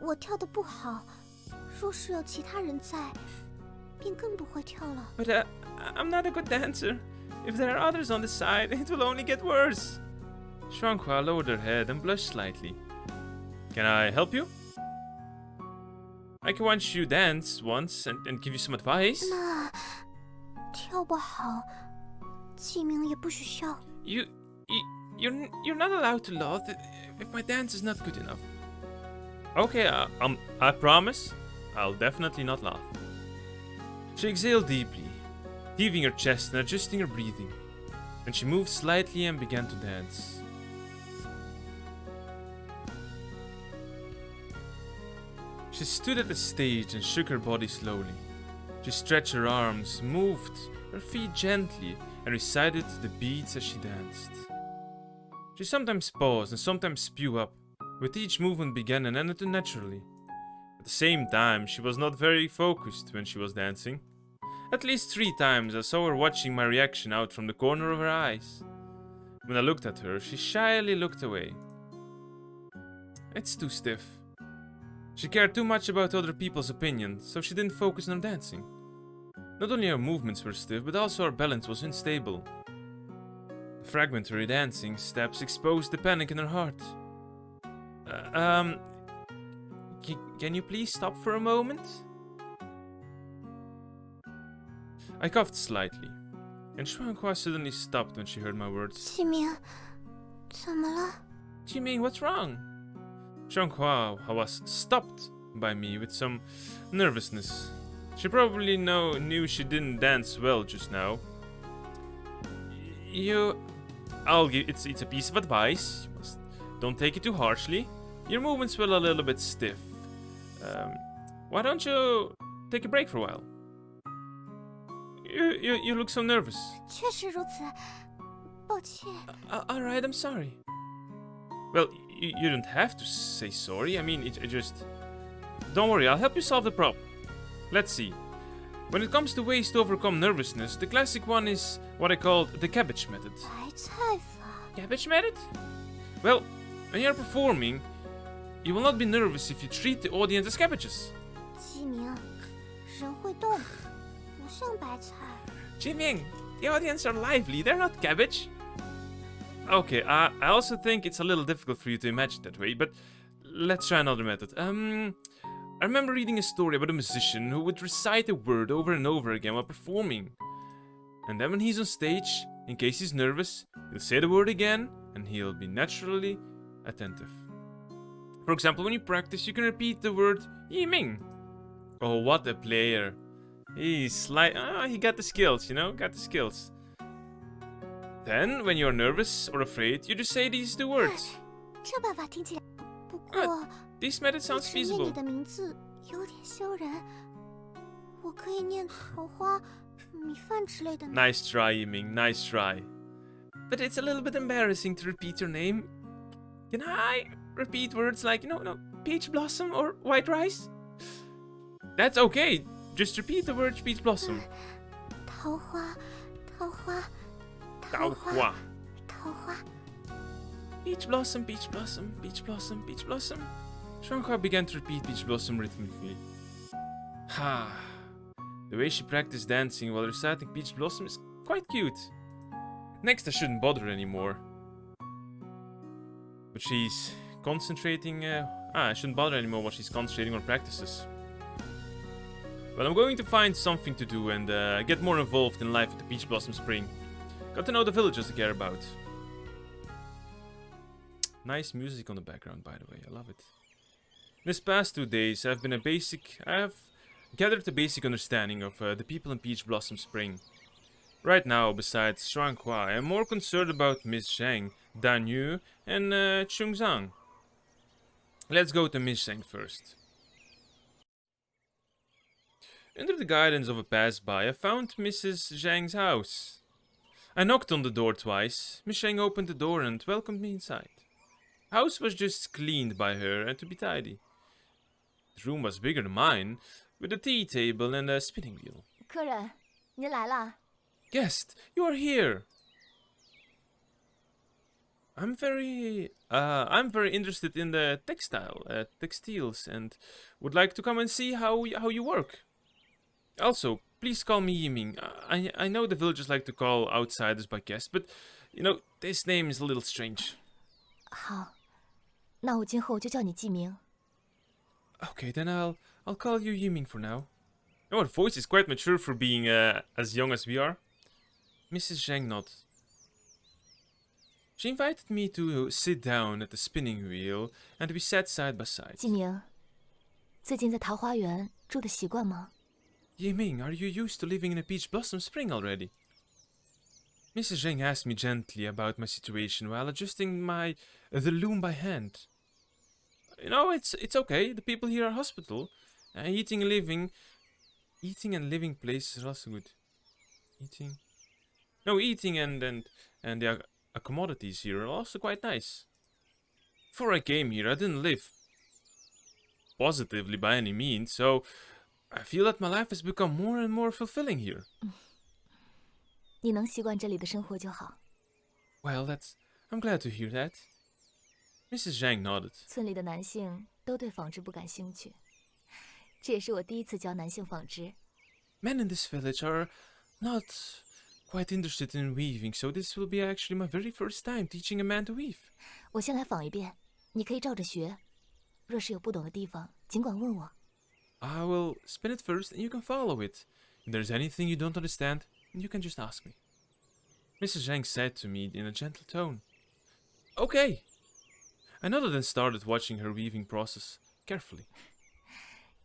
我跳得不好，若是有其他人在，便更不会跳了。 But I'm not a good dancer. If there are others on the side, it will only get worse. Xuanhua lowered her head and blushed slightly. Can I help you? I can watch you dance once and give you some advice. 那跳不好，季明也不许笑。you're not allowed to laugh if my dance is not good enough. Okay, I promise. I'll definitely not laugh. She exhaled deeply, heaving her chest and adjusting her breathing. Then she moved slightly and began to dance. She stood at the stage and shook her body slowly. She stretched her arms, moved her feet gently, and recited the beats as she danced. She sometimes paused and sometimes spew up. With each movement began and ended naturally. At the same time, she was not very focused when she was dancing. At least 3 times I saw her watching my reaction out from the corner of her eyes. When I looked at her, she shyly looked away. It's too stiff. She cared too much about other people's opinions, so she didn't focus on her dancing. Not only her movements were stiff, but also her balance was unstable. The fragmentary dancing steps exposed the panic in her heart. Can you please stop for a moment? I coughed slightly, and Xuanhua suddenly stopped when she heard my words. 启明，怎么了？ Jiming, what's wrong? Xuanhua was stopped by me with some nervousness. She probably knew she didn't dance well just now. It's a piece of advice. Don't take it too harshly. Your movements were a little bit stiff. Why don't you take a break for a while? You look so nervous. 确实如此，抱歉。 Alright, I'm sorry. Well, you don't have to say sorry. I mean, it just... Don't worry, I'll help you solve the problem. Let's see. When it comes to ways to overcome nervousness, the classic one is what I call the cabbage method. 白菜法。 Cabbage method? Well, when you're performing, you will not be nervous if you treat the audience as cabbages. 启明，人会动，不像白菜。 Jiming, the audience are lively, they're not cabbage. Okay, I also think it's a little difficult for you to imagine that way, but let's try another method. I remember reading a story about a musician who would recite a word over and over again while performing. And then when he's on stage, in case he's nervous, he'll say the word again, and he'll be naturally attentive. For example, when you practice, you can repeat the word Yiming. Oh, what a player. He got the skills, got the skills. Then, when you're nervous or afraid, you just say these 2 words. 这办法听起来，不过 This method 一 sounds 直念 feasible. 你的名字有点羞人。我可以念桃花、米饭之类的吗？ Nice try, Yiming, nice try. But it's a little bit embarrassing to repeat your name. Can I repeat words like, peach blossom or white rice? That's okay. Just repeat the word peach blossom. 桃花，桃花，桃花。桃花。 Peach blossom, peach blossom, peach blossom, peach blossom. Xuanhua began to repeat peach blossom rhythmically. Ha. The way she practiced dancing while reciting peach blossom is quite cute. Next, I shouldn't bother her anymore. But she's concentrating... I shouldn't bother anymore while she's concentrating on practices. Well, I'm going to find something to do and get more involved in life at the Peach Blossom Spring. Got to know the villagers I care about. Nice music on the background, by the way. I love it. This past 2 days, I have gathered a basic understanding of the people in Peach Blossom Spring. Right now, besides Xuanhua, I am more concerned about Miss Zhang, Dan Yu, and Chungzang. Let's go to Miss Zhang first. Under the guidance of a passerby, I found Mrs. Zhang's house. I knocked on the door twice. Miss Zhang opened the door and welcomed me inside. The house was just cleaned by her and to be tidy. The room was bigger than mine, with a tea table and a spinning wheel. 客人，您来了。 Guest, you are here. I'm very interested in the textiles, and would like to come and see how you work. Also, please call me Yiming. I know the villagers like to call outsiders by guest, but this name is a little strange. 好，那我今后就叫你记名。 Okay, then I'll call you Yiming for now. Our voice is quite mature for being as young as we are. Mrs. Zhang nodded. She invited me to sit down at the spinning wheel, and we sat side by side. 季明，最近在桃花源住的习惯吗？ Yiming, are you used to living in a peach blossom spring already? Mrs. Zheng asked me gently about my situation while adjusting the loom by hand. You know, it's okay. The people here are hospitable. Eating and living places are also good. Eating and the commodities here are also quite nice. Before I came here, I didn't live positively by any means, so I feel that my life has become more and more fulfilling here. 你能习惯这里的生活就好。 Well, I'm glad to hear that. Mrs. Zhang nodded. 村里的男性都对纺织不感兴趣，这也是我第一次教男性纺织。 Men in this village are not quite interested in weaving, so this will be actually my very first time teaching a man to weave. 我先来纺一遍，你可以照着学。若是有不懂的地方，尽管问我。 I will spin it first and you can follow it. If there's anything you don't understand, you can just ask me. Mrs. Zhang said to me in a gentle tone. Okay. I nodded and started watching her weaving process carefully.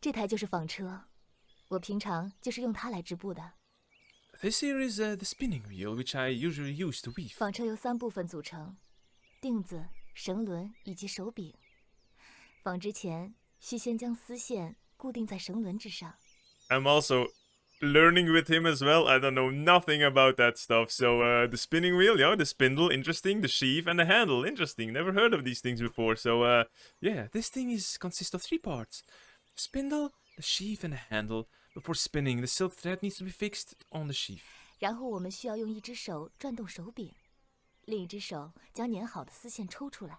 这台就是纺车，我平常就是用它来织布的。 This here is the spinning wheel, which I usually use to weave. 纺车由3部分组成：钉子、绳轮以及手柄。纺织前需先将丝线固定在绳轮之上。 I'm also learning with him as well. I don't know nothing about that stuff. So the spinning wheel, yeah, the spindle, interesting. The sheave and the handle, interesting. Never heard of these things before. So yeah, this thing consists of 3 parts: the spindle, the sheave, and the handle. Before spinning, the silk thread needs to be fixed on the sheave. 然后我们需要用一只手转动手柄，另一只手将粘好的丝线抽出来。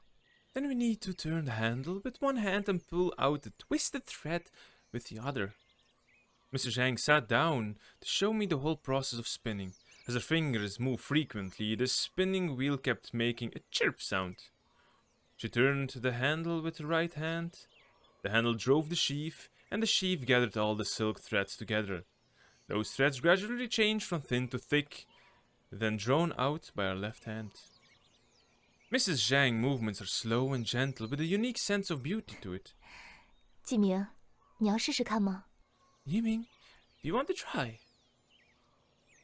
Then we need to turn the handle with one hand and pull out the twisted thread with the other. Mr. Zhang sat down to show me the whole process of spinning. As her fingers moved frequently, the spinning wheel kept making a chirp sound. She turned the handle with the right hand. The handle drove the sheave, and the sheave gathered all the silk threads together. Those threads gradually changed from thin to thick, then drawn out by her left hand. Mrs. Zhang movements are slow and gentle with a unique sense of beauty to it. 季明，你要试试看吗？ Yiming, do you want to try?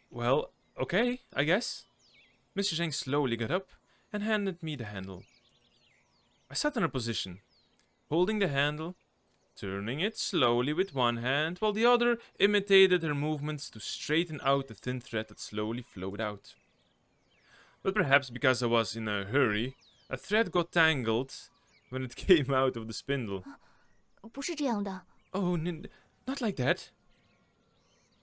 Well, okay, I guess. Mr. Zhang slowly got up and handed me the handle. I sat in her position, holding the handle, turning it slowly with one hand, while the other imitated her movements to straighten out the thin thread that slowly flowed out. But perhaps because I was in a hurry, a thread got tangled when it came out of the spindle. 不是这样的。 Oh, not like that.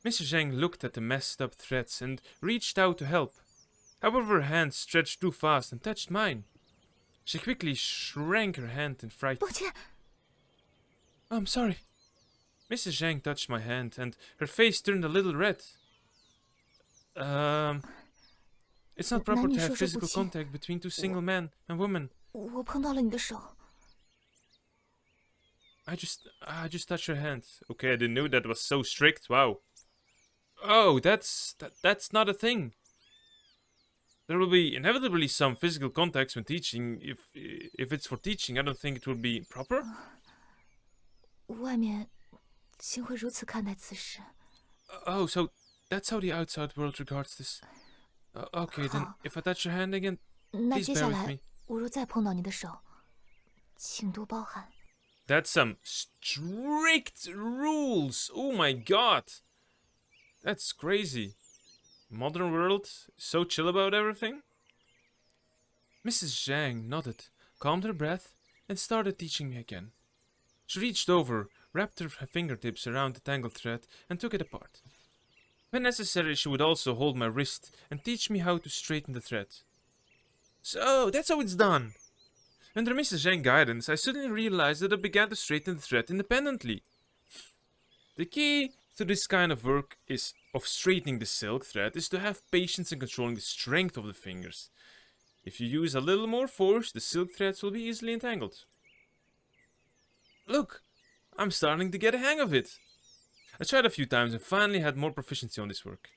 Mr. Zhang looked at the messed up threads and reached out to help. However, her hand stretched too fast and touched mine. She quickly shrank her hand in fright. 抱歉， I'm sorry. Mrs. Zhang touched my hand and her face turned a little red. It's not proper to have physical contact between 2 single men and women. 我碰到了你的手。 I just touched her hand. Okay, I didn't know that was so strict. Wow. Oh, that's not a thing. There will be inevitably some physical contacts when teaching. If it's for teaching, I don't think it will be proper. 外面竟会如此看待此事。 Oh, so that's how the outside world regards this. Okay, then if I touch your hand again, 那 please 接 bear 下 with 来 me. 我若再碰到你的手，请多包涵。 That's some strict rules. Oh my god. That's crazy. Modern world, so chill about everything. Mrs. Zhang nodded, calmed her breath, and started teaching me again. She reached over, wrapped her fingertips around the tangled thread, and took it apart. When necessary, she would also hold my wrist and teach me how to straighten the thread. So, that's how it's done. Under Mrs. Zhang's guidance, I suddenly realized that I began to straighten the thread independently. The key to this kind of work of straightening the silk thread is to have patience in controlling the strength of the fingers. If you use a little more force, the silk threads will be easily entangled. Look, I'm starting to get a hang of it. I tried a few times and finally had more proficiency on this work.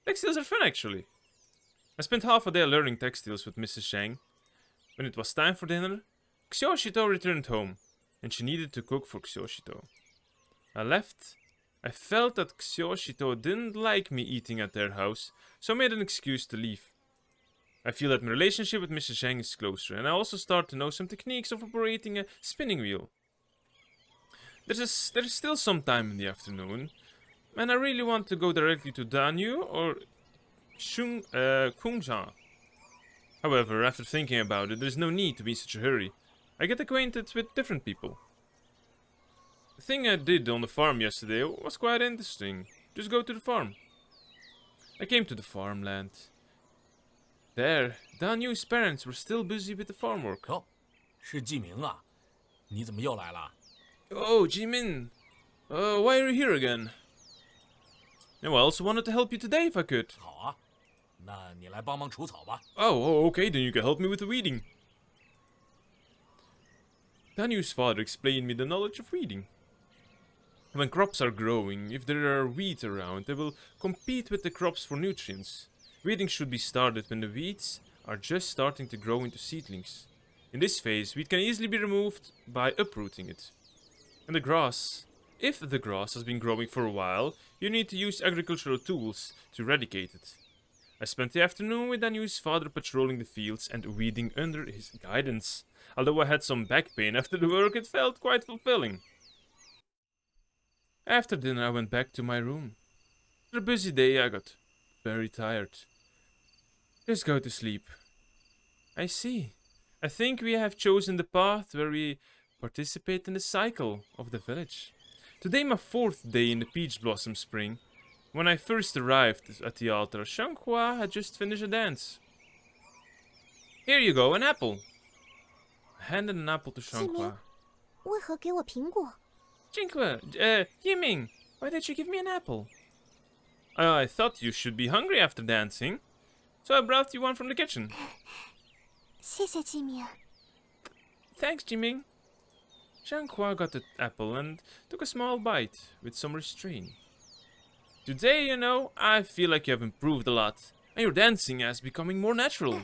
Textiles are fun actually. I spent half a day learning textiles with Mrs. Zhang. When it was time for dinner, Xiaoshito returned home, and she needed to cook for Xiaoshito. I left. I felt that Xiaoshito didn't like me eating at their house, so I made an excuse to leave. I feel that my relationship with Mrs. Zhang is closer, and I also start to know some techniques of operating a spinning wheel. There's still some time in the afternoon, and I really want to go directly to Danyu or Kungzha. However, after thinking about it, there's no need to be in such a hurry. I get acquainted with different people. The thing I did on the farm yesterday was quite interesting. Just go to the farm. I came to the farmland. There, Danyu's parents were still busy with the farm work. 哟，是季明啊，你怎么又来了？ Oh, Jimin. Why are you here again? No, I also wanted to help you today if I could. 好啊，那你来帮忙除草吧。 Oh, okay, then you can help me with the weeding. Danyu's father explained me the knowledge of weeding. When crops are growing, if there are weeds around, they will compete with the crops for nutrients. Weeding should be started when the weeds are just starting to grow into seedlings. In this phase, weed can easily be removed by uprooting it. And the grass. If the grass has been growing for a while, you need to use agricultural tools to eradicate it. I spent the afternoon with Danyu's father patrolling the fields and weeding under his guidance. Although I had some back pain after the work, it felt quite fulfilling. After dinner, I went back to my room. After a busy day, I got very tired. Just go to sleep. I see. I think we have chosen the path where we participate in the cycle of the village. Today, my 4th day in the Peach Blossom Spring. When I first arrived at the altar, Xianghua had just finished a dance. Here you go, an apple. I handed an apple to Xianghua. 为何给我苹果？ Jinkwa, Yiming, why did you give me an apple? I thought you should be hungry after dancing, so I brought you one from the kitchen. 谢谢季明。 Thanks, Jiming. Xianghua got the apple and took a small bite with some restraint. Today, you know, I feel like you have improved a lot, and your dancing is becoming more natural.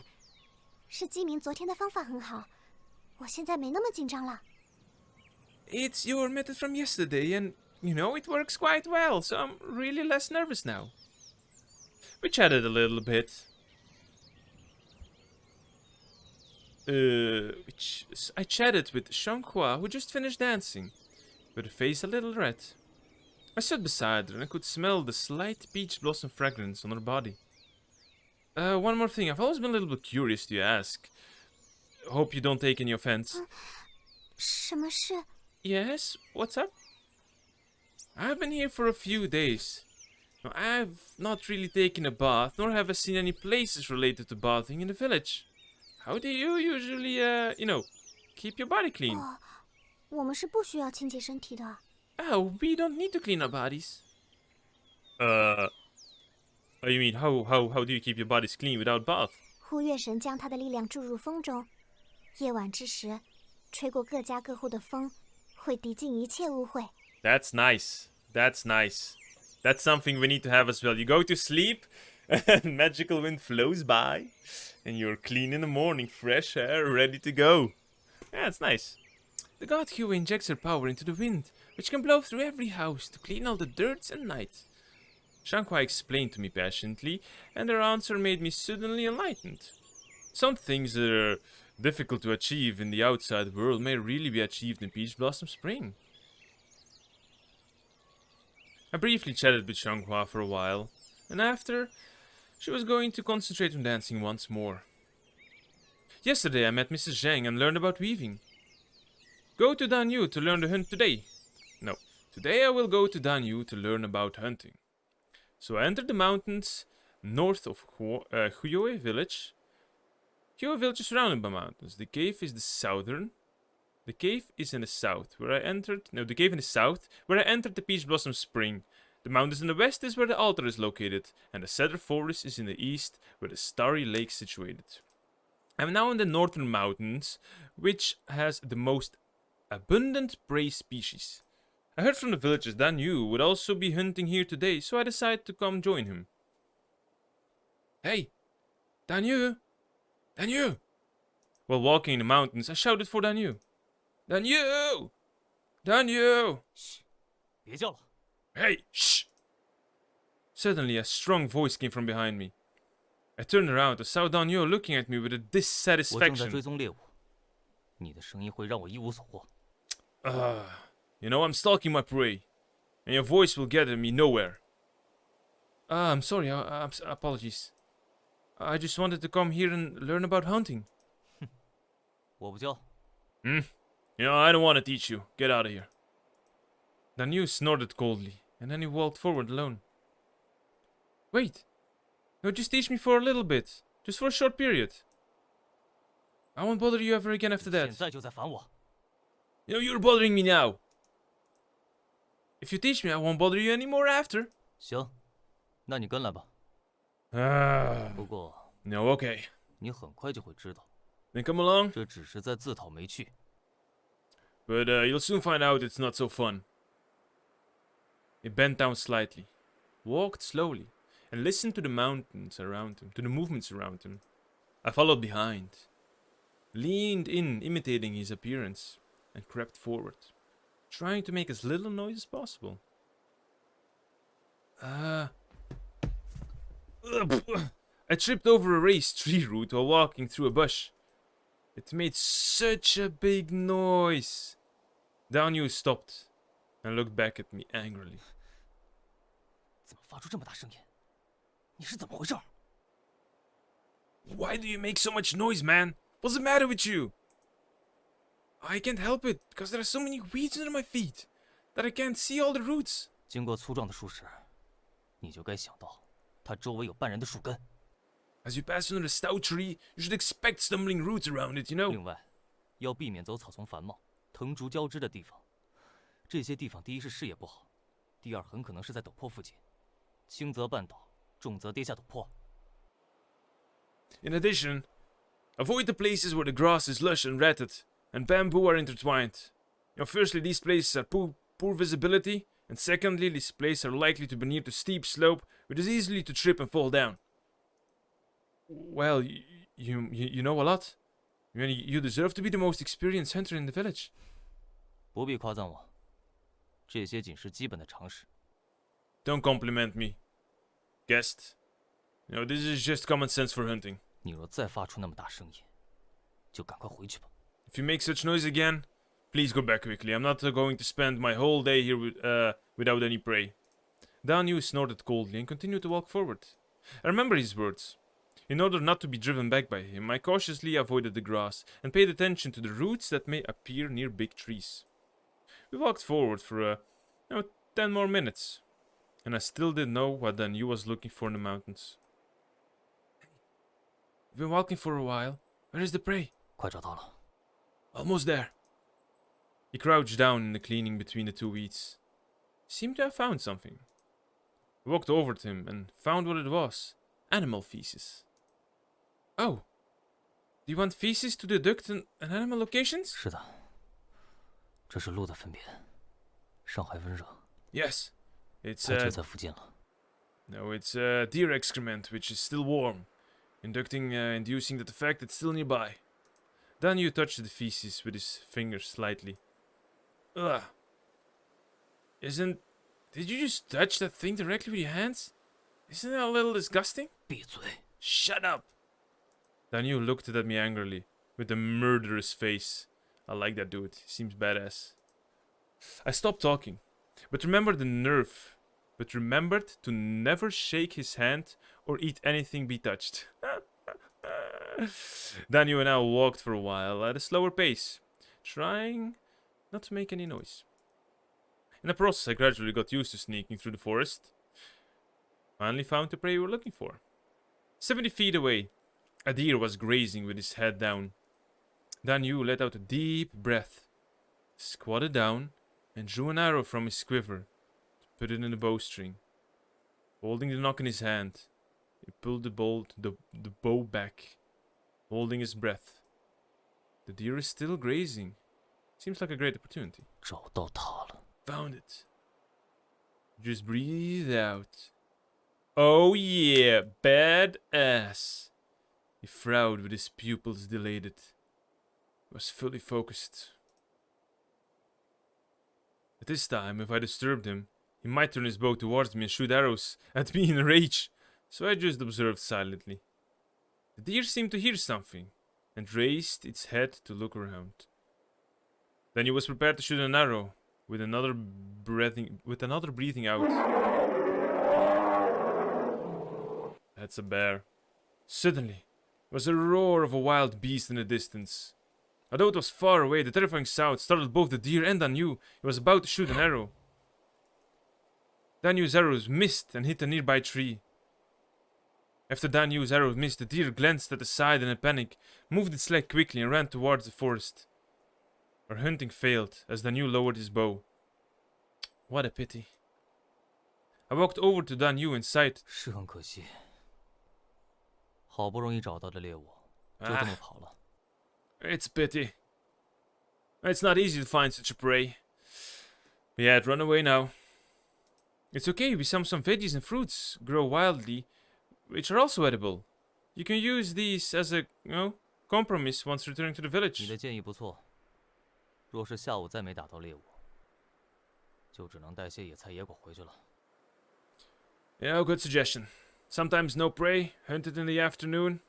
是季明昨天的方法很好，我现在没那么紧张了。 It's your method from yesterday, and, you know, it works quite well, so I'm really less nervous now. We chatted a little bit. I chatted with Xianghua, who just finished dancing, with her face a little red. I stood beside her and I could smell the slight peach blossom fragrance on her body. One more thing, I've always been a little bit curious to ask. Hope you don't take any offense. 什么事？ Yes, what's up? I've been here for a few days. Now, I've not really taken a bath, nor have I seen any places related to bathing in the village. How do you usually, keep your body clean? 哦，我们是不需要清洁身体的。 Oh, we don't need to clean our bodies. You mean how do you keep your bodies clean without bath? 呼月神将他的力量注入风中，夜晚之时，吹过各家各户的风，会涤净一切污秽。 That's nice. That's nice. That's something we need to have as well. You go to sleep, and magical wind flows by, and you're clean in the morning, fresh air, ready to go. Yeah, it's nice. The god Hue injects her power into the wind, which can blow through every house to clean all the dirt and night. Xianghua explained to me passionately, and her answer made me suddenly enlightened. Some things that are difficult to achieve in the outside world may really be achieved in Peach Blossom Spring. I briefly chatted with Xianghua for a while, and after, she was going to concentrate on dancing once more. Yesterday I met Mrs. Zhang and learned about weaving. Go to Danyu to learn to hunt today. No, today I will go to Danyu to learn about hunting. So I entered the mountains north of Huyoe village. Huyoe village is surrounded by mountains. The cave is the southern. The cave is in the south, where I entered. No, the cave in the south, where I entered the Peach Blossom Spring. The mountains in the west is where the altar is located, and the cedar forest is in the east, where the starry lake is situated. I'm now in the northern mountains, which has the most abundant prey species. I heard from the villagers that Danyu would also be hunting here today, so I decided to come join him. Hey, Danyu! Danyu! While walking in the mountains, I shouted for Danyu. Danyu! Danyu! 别叫了， Hey, shh! Suddenly, a strong voice came from behind me. I turned around and saw Danyu looking at me with a 我正在 dissatisfaction. 追踪猎物，你的声音会让我一无所获。 You know, I'm stalking my prey, and your voice will get me nowhere. I'm sorry, apologies. I just wanted to come here and learn about hunting. 我不教， You know, I don't want to teach you. Get out of here. Danyu snorted coldly, and then he walked forward alone. Wait. No, just teach me for a little bit. Just for a short period. I won't bother you ever again after 现 that. 在就在烦我。 You know, you're bothering me now. If you teach me, I won't bother you anymore after. 行，那你跟来吧。 不过 No, okay. 你很快就会知道， Then come along. 这只是在自讨没趣。 But you'll soon find out it's not so fun. He bent down slightly, walked slowly, and listened to the mountains around him, to the movements around him. I followed behind, leaned in, imitating his appearance, and crept forward, trying to make as little noise as possible. I tripped over a raised tree root while walking through a bush. It made such a big noise. Danyu stopped and looked back at me angrily. 怎么发出这么大声音？你是怎么回事？ Why do you make so much noise, man? What's the matter with you? I can't help it, because there are so many weeds under my feet that I can't see all the roots. 经过粗壮的树时，你就该想到，它周围有半人的树根。 As you pass under a stout tree, you should expect stumbling roots around it, you know? 另外，要避免走草丛繁茂、藤竹交织的地方。这些地方，第一是视野不好，第二很可能是在陡坡附近，轻则绊倒，重则跌下陡坡。 In addition, avoid the places where the grass is lush and ratted, and bamboo are intertwined. You know, firstly, these places are poor visibility, and secondly, these places are likely to be near a steep slope, which is easily to trip and fall down. Well, you know a lot. You deserve to be the most experienced hunter in the village. 不必夸赞我，这些仅是基本的常识。 Don't compliment me, guest. You know, this is just common sense for hunting. 你若再发出那么大声音，就赶快回去吧。 If you make such noise again, please go back quickly. I'm not going to spend my whole day here without any prey. Danyu snorted coldly and continued to walk forward. I remember his words. In order not to be driven back by him, I cautiously avoided the grass and paid attention to the roots that may appear near big trees. We walked forward for 10 more minutes, and I still didn't know what Danyu was looking for in the mountains. We've been walking for a while. Where is the prey? 快找到了， Almost there. He crouched down in the clearing between the two weeds. Seemed to have found something. I walked over to him and found what it was. Animal feces. Oh. Do you want feces to deduct an animal locations? 是的，这是鹿的粪便，上还温热， Yes. It's 它就在附近了。 no, it's deer excrement, which is still warm, inducing that the fact it's still nearby. Danyu touched the feces with his fingers slightly. Ugh. Did you just touch that thing directly with your hands? Isn't that a little disgusting? 闭嘴！ Shut up! Danyu looked at me angrily, with a murderous face. I like that dude, he seems badass. I stopped talking, but remembered to never shake his hand or eat anything be touched. Danyu and I walked for a while at a slower pace, trying not to make any noise. In the process, I gradually got used to sneaking through the forest. Finally found the prey we were looking for. 70 feet away, a deer was grazing with his head down. Danyu let out a deep breath, squatted down, and drew an arrow from his quiver to put it in the bowstring. Holding the nock in his hand, he pulled the bow back, holding his breath. The deer is still grazing. Seems like a great opportunity. 找到它了。 Found it. Just breathe out. Oh yeah, badass. He frowned with his pupils dilated. He was fully focused. At this time, if I disturbed him, he might turn his bow towards me and shoot arrows at me in a rage, so I just observed silently. The deer seemed to hear something, and raised its head to look around. Then he was prepared to shoot an arrow, with another breathing out. That's a bear. Suddenly, there was a roar of a wild beast in the distance. Although it was far away, the terrifying sound startled both the deer and Danyu. He was about to shoot an arrow. Danyu's arrows missed and hit a nearby tree. After Danyu's arrow missed, the deer glanced at the side in a panic, moved its leg quickly and ran towards the forest. Our hunting failed as Danyu lowered his bow. What a pity. I walked over to Danyu and sighed. 是很可惜，好不容易找到的猎物，就这么跑了。 It's a pity. It's not easy to find such a prey. But yeah, it run away now. It's okay, we some veggies and fruits grow wildly, which are also edible. You can use these as a, compromise once returning to the 你 village. 的建议不错。若是下午再没打到猎物，就只能带些野菜野果回去了。Good suggestion. Sometimes no prey, hunted in the afternoon.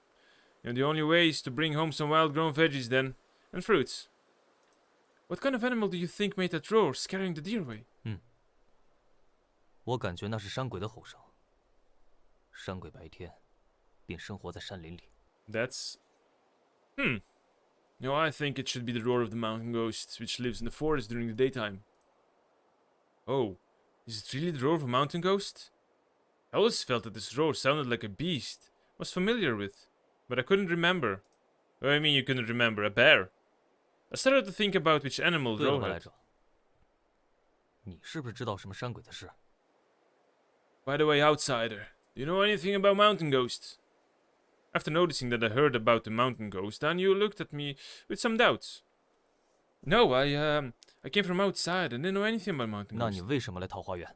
The only way is to bring home some wild-grown veggies then, and fruits. What kind of animal do you think made that roar, scaring the deer away? 我感觉那是山鬼的吼声。山鬼白天便生活在山林里。That's... I think it should be the roar of the mountain ghost, which lives in the forest during the daytime. Oh, is it really the roar of a mountain ghost? I always felt that this roar sounded like a beast I was familiar with, but I couldn't remember. I mean, you couldn't remember, a bear. I started to think about which animal 对了， roared. 来者，你是不是知道什么山鬼的事？ By the way, outsider, do you know anything about mountain ghosts? After noticing that I heard about the mountain ghost, Daniel looked at me with some doubts. No, I came from outside and didn't know anything about mountain 那 ghosts. 你为什么来桃花源？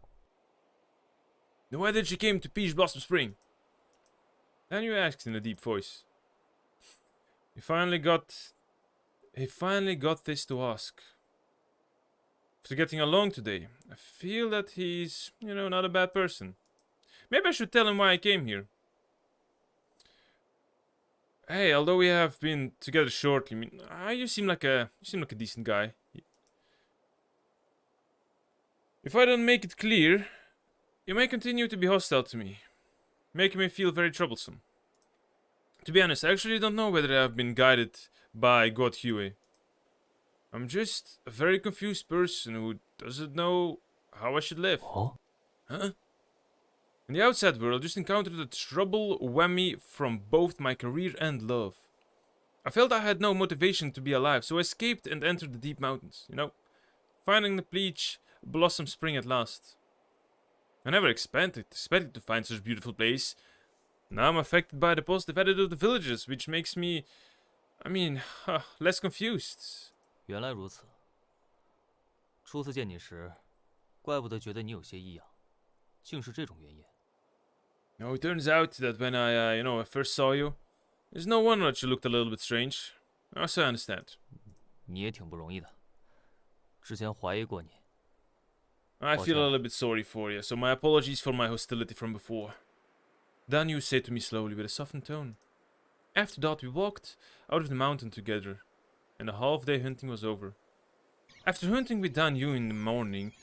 Then why did you came to Peach Blossom Spring? Daniel asked in a deep voice. He finally got this to ask. After getting along today, I feel that he's, not a bad person. Maybe I should tell him why I came here. Hey, although we have been together shortly, you seem like a decent guy. If I don't make it clear, you may continue to be hostile to me, making me feel very troublesome. To be honest, I actually don't know whether I have been guided by God Huey. I'm just a very confused person who doesn't know how I should live. Oh? Huh? In the outside world, I just encountered a trouble whammy from both my career and love. I felt I had no motivation to be alive, so I escaped and entered the deep mountains, finding the Peach Blossom Spring at last. I never expected to find such a beautiful place. Now I'm affected by the positive attitude of the villagers, which makes me, less confused. 原来如此。初次见你时，怪不得觉得你有些异样，竟是这种原因。Now it turns out that when I first saw you, there's no wonder that you looked a little bit strange. So I understand. 你也挺不容易的，之前怀疑过你。 I feel a little bit sorry for you, so my apologies for my hostility from before. Danyu said to me slowly with a softened tone. After that we walked out of the mountain together, and the half-day hunting was over. After hunting with Danyu in the morning,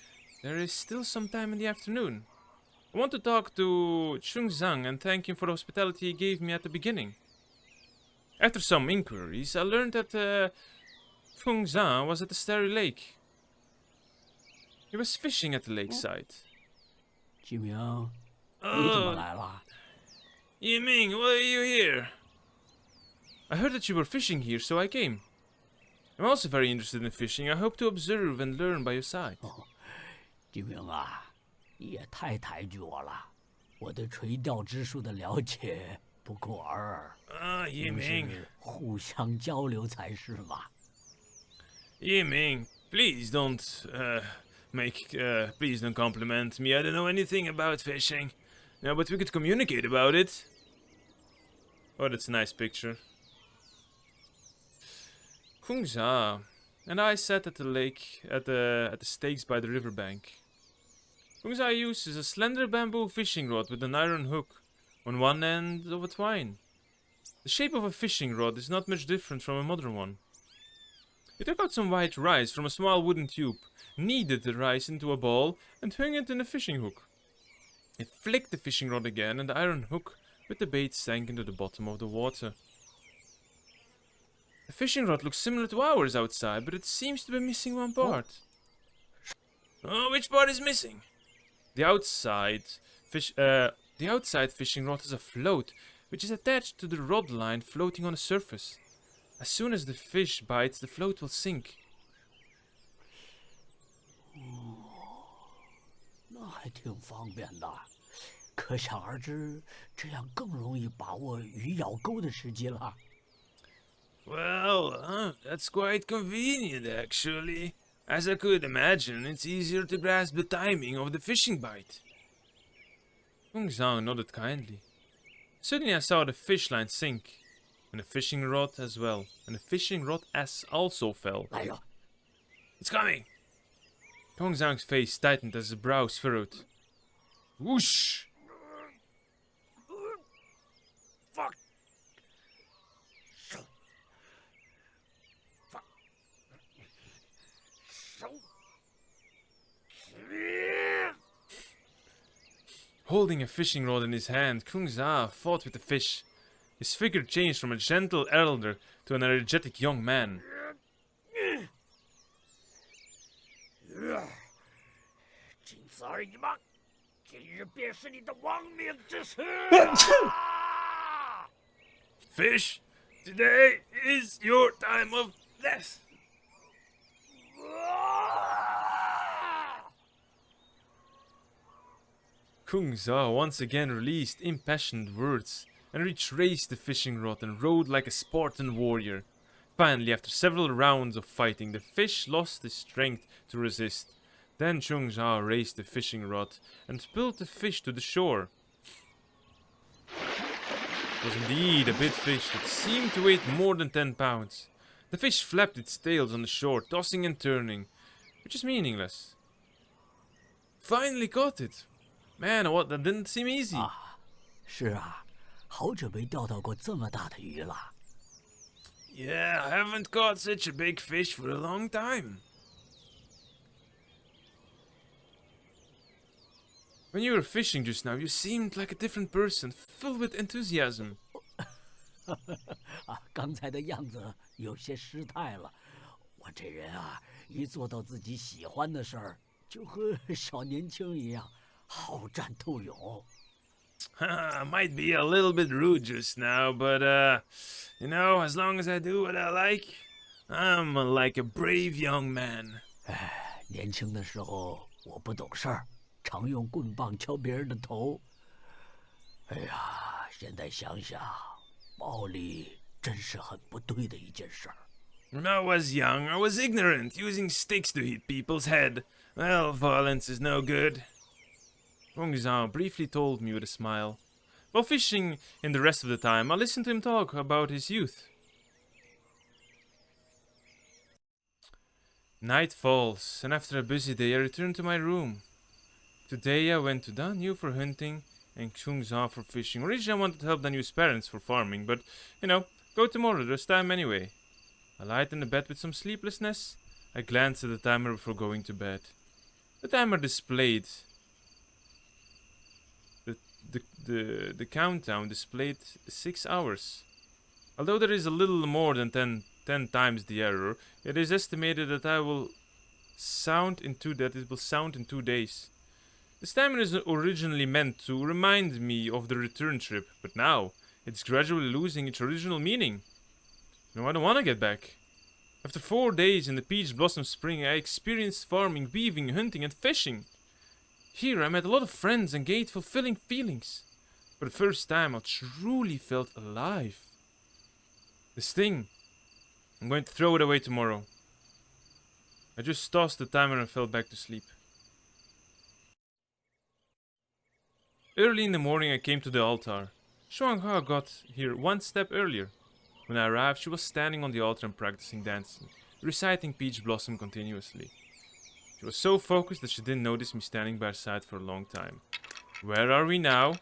there is still some time in the afternoon. I want to talk to Chung Zhang and thank him for the hospitality he gave me at the beginning. After some inquiries, I learned that Chung Zhang was at the Starry Lake. He was fishing at the lakeside. 启明，你怎么来了？ Yiming, why are you here? I heard that you were fishing here, so I came. I'm also very interested in fishing. I hope to observe and learn by your side. 启明啊，你也太抬举我了。我对垂钓之术的了解不过尔尔。Yiming. 互相交流才是嘛。Yiming, please don't compliment me. I don't know anything about fishing. No, but we could communicate about it. Oh, that's a nice picture. Kung Za and I sat at the lake, at the stakes by the riverbank. Kung Za uses a slender bamboo fishing rod with an iron hook on one end of a twine. The shape of a fishing rod is not much different from a modern one. He took out some white rice from a small wooden tube, kneaded the rice into a ball, and hung it in a fishing hook. He flicked the fishing rod again, and the iron hook with the bait sank into the bottom of the water. The fishing rod looks similar to ours outside, but it seems to be missing one part. Oh, which part is missing? The outside fishing rod has a float, which is attached to the rod line floating on the surface. As soon as the fish bites, the float will sink. 那还挺方便的，可想而知，这样更容易把握鱼咬钩的时机了。Well, that's quite convenient, actually. As I could imagine, it's easier to grasp the timing of the fishing bite. Kung Zhang nodded kindly. Suddenly I saw the fish line sink, and the fishing rod as well, and the fishing rod also fell. 来了， It's coming! Kung Zhang's face tightened as his brows furrowed. Whoosh! Fuck! Holding a fishing rod in his hand, Kung Za fought with the fish. His figure changed from a gentle elder to an energetic young man. 仅此而已吗？今日便是你的亡命之时！ Fish, today is your time of death. Kung Za once again released impassioned words and retraced the fishing rod and rode like a Spartan warrior. Finally, after several rounds of fighting, the fish lost his strength to resist. Then Kung Za raised the fishing rod and pulled the fish to the shore. It was indeed a big fish that seemed to weigh more than 10 pounds. The fish flapped its tails on the shore, tossing and turning, which is meaningless. Finally caught it. Man, what, that didn't seem easy. 啊，是啊，好久没钓到过这么大的鱼了。 Yeah, I haven't caught such a big fish for a long time. When you were fishing just now, you seemed like a different person, filled with enthusiasm. 啊，刚才的样子有些失态了。我这人啊，一做到自己喜欢的事儿，就和小年轻一样，好战斗勇。Might be a little bit rude just now, but you know, as long as I do what I like, I'm like a brave young man. 哎，年轻的时候我不懂事儿，常用棍棒敲别人的头。哎呀，现在想想，暴力真是很不对的一件事儿。 When I was young, I was ignorant, using sticks to hit people's head. Well, violence is no good. Wang Zhao briefly told me with a smile. While fishing in the rest of the time, I listened to him talk about his youth. Night falls, and after a busy day, I return to my room. Today I went to Danyu for hunting and Chung Zha for fishing. Originally I wanted to help Danyu's parents for farming, but, you know, go tomorrow, there's time anyway. I lied in the bed with some sleeplessness. I glanced at the timer before going to bed. The timer displayed... The countdown displayed 6 hours. Although there is a little more than 10 times the error, it is estimated that it will sound in 2 days. This timer is originally meant to remind me of the return trip, but now it's gradually losing its original meaning. No, I don't want to get back. After 4 days in the Peach Blossom Spring, I experienced farming, weaving, hunting, and fishing. Here I met a lot of friends and gained fulfilling feelings. For the first time, I truly felt alive. This thing, I'm going to throw it away tomorrow. I just tossed the timer and fell back to sleep. Early in the morning, I came to the altar. Shuanghua got here one step earlier. When I arrived, she was standing on the altar and practicing dancing, reciting Peach Blossom continuously. She was so focused that she didn't notice me standing by her side for a long time. Where are we now?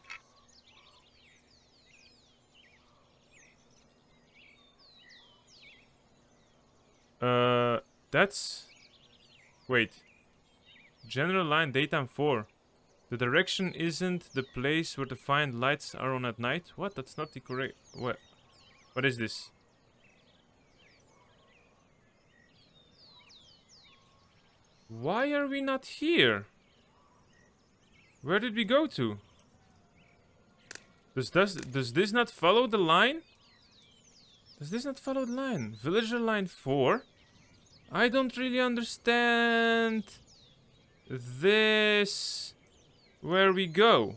That's... Wait. General line daytime 4. The direction isn't the place where the fine lights are on at night? What? That's not the correct... What is this? Why are we not here? Where did we go to? Does this not follow the line? Does this not follow the line? Villager line 4? I don't really understand this. Where we go?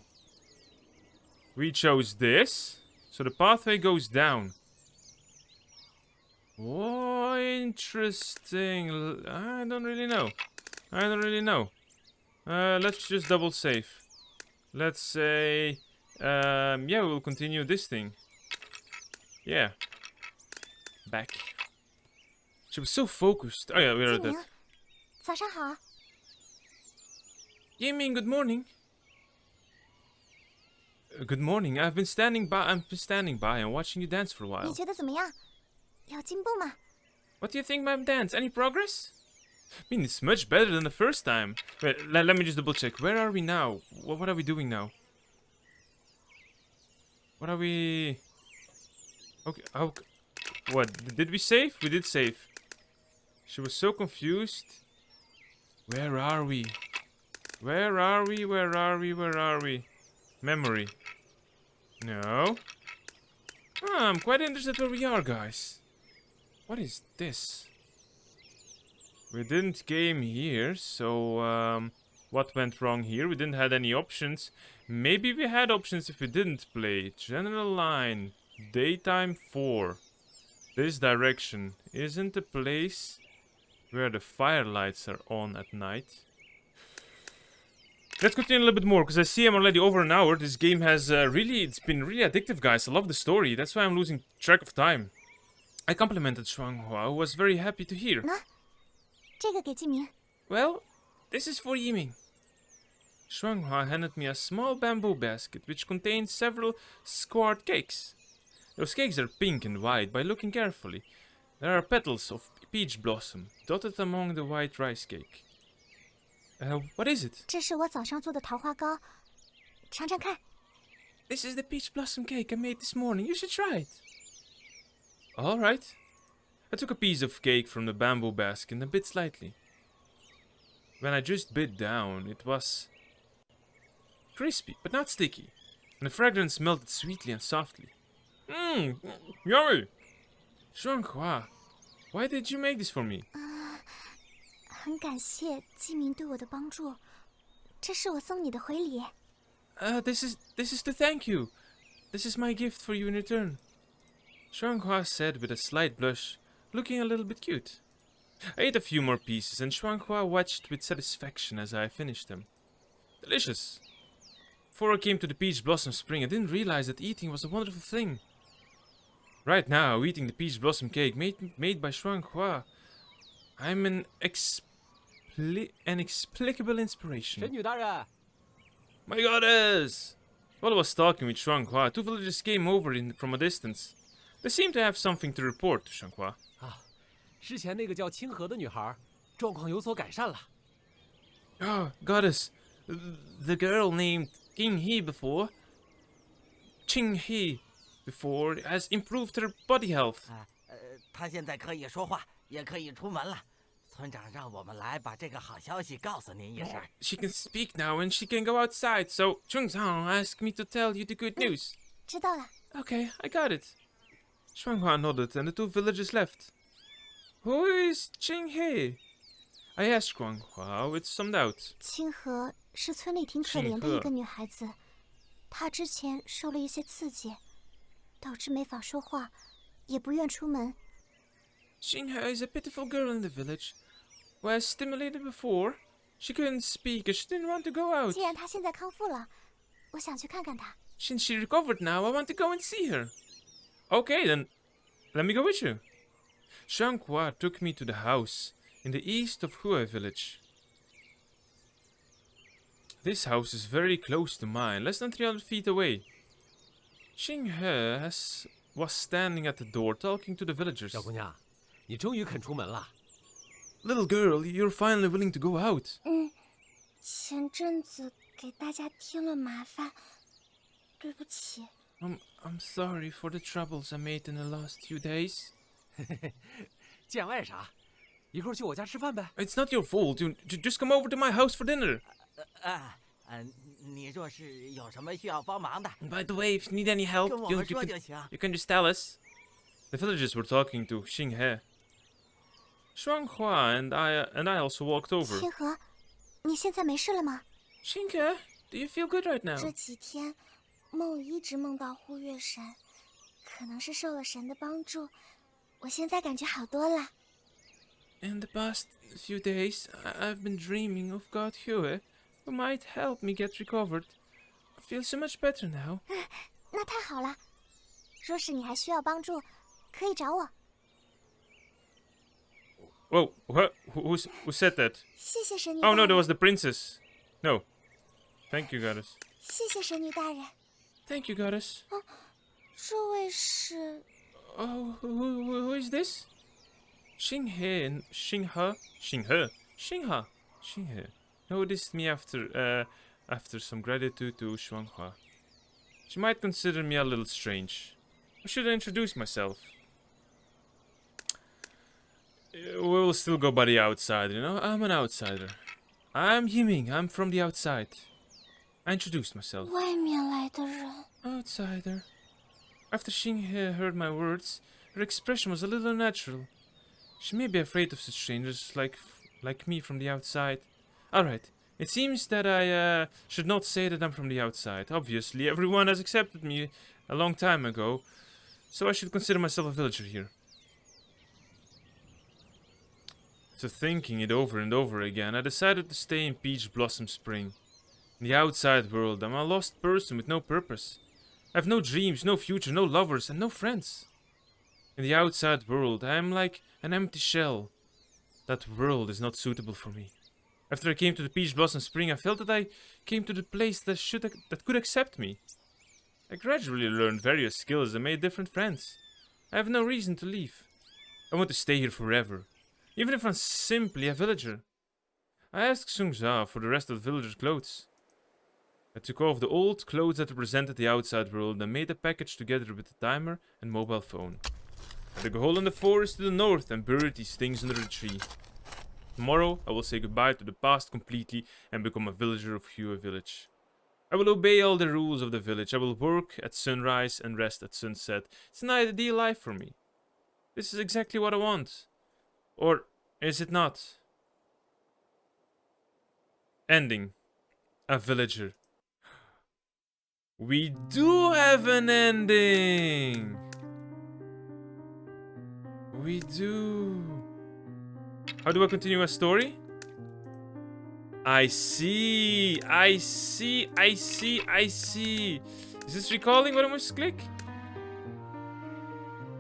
We chose this, so the pathway goes down. Oh, interesting. I don't really know. Let's just double save. Let's say, yeah, we'll continue this thing. Yeah. Back. She was so focused. Oh yeah, we are dead. 早上好。 Yiming, good morning. Good morning. I've been standing by and watching you dance for a 你 while. 觉得怎么样？有进步吗？ What do you think about dance? Any progress? I mean, it's much better than the first time. Wait, let me just double check. Where are we now? What are we doing now? What are we... Okay, what? Did we save? We did save. She was so confused. Where are we? Where are we? Where are we? Where are we? Memory. No. I'm quite interested where we are, guys. What is this? We didn't game here, so what went wrong here? We didn't have any options. Maybe we had options if we didn't play. General line. Daytime 4. This direction isn't the place where the firelights are on at night. Let's continue a little bit more, because I see I'm already over an hour. This game has it's been really addictive, guys. I love the story. That's why I'm losing track of time. I complimented Shuanghua, who was very happy to hear. 喏，这个给季明。 Well, this is for Yiming. Shuanghua handed me a small bamboo basket, which contained several squared cakes. Those cakes are pink and white. By looking carefully, there are petals of peach blossom dotted among the white rice cake. What is it? 这是我早上做的桃花糕，尝尝看。 This is the peach blossom cake I made this morning. You should try it. All right. I took a piece of cake from the bamboo basket and bit slightly. When I just bit down, it was crispy, but not sticky, and the fragrance melted sweetly and softly. Mmm, yummy! Shuanghua, why did you make this for me? 很感谢季明对我的帮助，这是我送你的回礼。 This is to thank you. This is my gift for you in return. Shuanghua said with a slight blush, looking a little bit cute. I ate a few more pieces, and Shuanghua watched with satisfaction as I finished them. Delicious. Before I came to the Peach Blossom Spring, I didn't realize that eating was a wonderful thing. Right now, eating the Peach Blossom cake made by Shuanghua, I'm an inexplicable inspiration. 神女大人， My goddess! While I was talking with Shuanghua, two villagers came over from a distance. They seemed to have something to report to Shuanghua. 之前那个叫清河的女孩，状况有所改善了。 Oh, goddess, the girl named Qinghe before has improved her body health. 她现在可以说话，也可以出门了。村长让我们来把这个好消息告诉您一声。 She can speak now and she can go outside, so Chungzhang asked me to tell you the good news. 知道了。 Okay, I got it. Shuanghua nodded and the two villagers left. Who is Qinghe? I asked Shuanghua with some doubt. 清河是村里挺可怜的一个女孩子，她之前受了一些刺激，导致没法说话，也不愿出门。 Qinghe is a pitiful girl in the village. Was stimulated before. She couldn't speak and she didn't want to go out. 既然她现在康复了，我想去看看她。Since she recovered now, I want to go and see her. Okay, then let me go with you. Xianghua took me to the house in the east of Hue village. This house is very close to mine, less than 300 feet away. Xinghe was standing at the door talking to the villagers. 小姑娘，你终于肯出门了。 Little girl, you're finally willing to go out. 前阵子给大家添了麻烦，对不起。I'm sorry for the troubles I made in the last few days. 见外啥？一会儿去我家吃饭呗。 It's not your fault. You just come over to my house for dinner. 你若是有什么需要帮忙的， By the way, if you need any help, 跟我 you, 们 you 说 can 就行。 you can just tell us. The villagers were talking to Xinghe. Shuanghua and I also walked over. 清河，你现在没事了吗？ Xinghe, do you feel good right now? 这几天梦里一直梦到呼月神，可能是受了神的帮助，我现在感觉好多了。 In the past few days, I've been dreaming of God Hue, who might help me get recovered. I feel so much better now. 那太好了，若是你还需要帮助，可以找我。 Whoa, who said that? 谢谢神女。Oh no, that was the princess. No. Thank you, goddess. 谢谢神女大人。 Thank you, goddess. 这位是 Oh, who is this? Xinghe and Xinghe noticed me after some gratitude to Shuanghua. She might consider me a little strange. I should introduce myself. We will still go by the outside, you know? I'm an outsider. I'm Yiming. I'm from the outside. I introduced myself. 外面来的人。 Outsider. After Xinghe heard my words, her expression was a little unnatural. She may be afraid of such strangers like me from the outside. Alright, it seems that I should not say that I'm from the outside. Obviously, everyone has accepted me a long time ago, so I should consider myself a villager here. After thinking it over and over again, I decided to stay in Peach Blossom Spring. In the outside world, I'm a lost person with no purpose. I have no dreams, no future, no lovers, and no friends. In the outside world, I am like an empty shell. That world is not suitable for me. After I came to the Peach Blossom Spring, I felt that I came to the place that could accept me. I gradually learned various skills and made different friends. I have no reason to leave. I want to stay here forever, even if I'm simply a villager. I asked Sungja for the rest of the villagers' clothes. I took off the old clothes that represented the outside world and made a package together with the timer and mobile phone. I dug a hole in the forest to the north and buried these things under a tree. Tomorrow, I will say goodbye to the past completely and become a villager of Hue village. I will obey all the rules of the village. I will work at sunrise and rest at sunset. It's an ideal life for me. This is exactly what I want. Or is it not? Ending. A villager. We do have an ending! We do. How do I continue a story? I see. Is this recalling what I must click?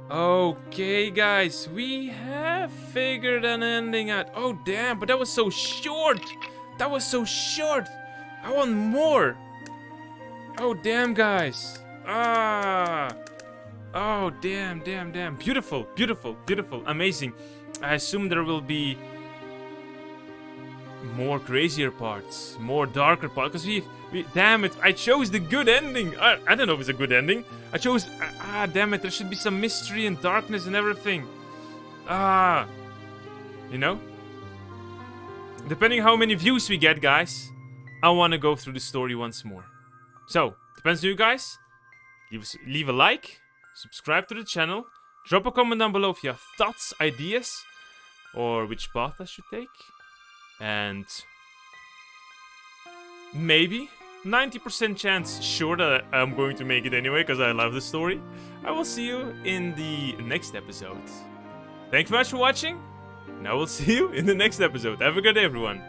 Okay, guys, we have figured an ending out. Oh, damn, but that was so short. I want more. Oh, damn, guys. Oh, damn. Beautiful. Amazing. I assume there will be more crazier parts, more darker parts, because we damn it, I chose the good ending. I don't know if it's a good ending. I chose, damn it, there should be some mystery and darkness and everything. You know? Depending how many views we get, guys, I want to go through the story once more. So, depends on you guys. Leave a like, subscribe to the channel, drop a comment down below if you have thoughts, ideas, or which path I should take. And maybe 90% chance sure that I'm going to make it anyway because I love the story. I will see you in the next episode. Thank you very much for watching, and I will see you in the next episode. Have a good day, everyone.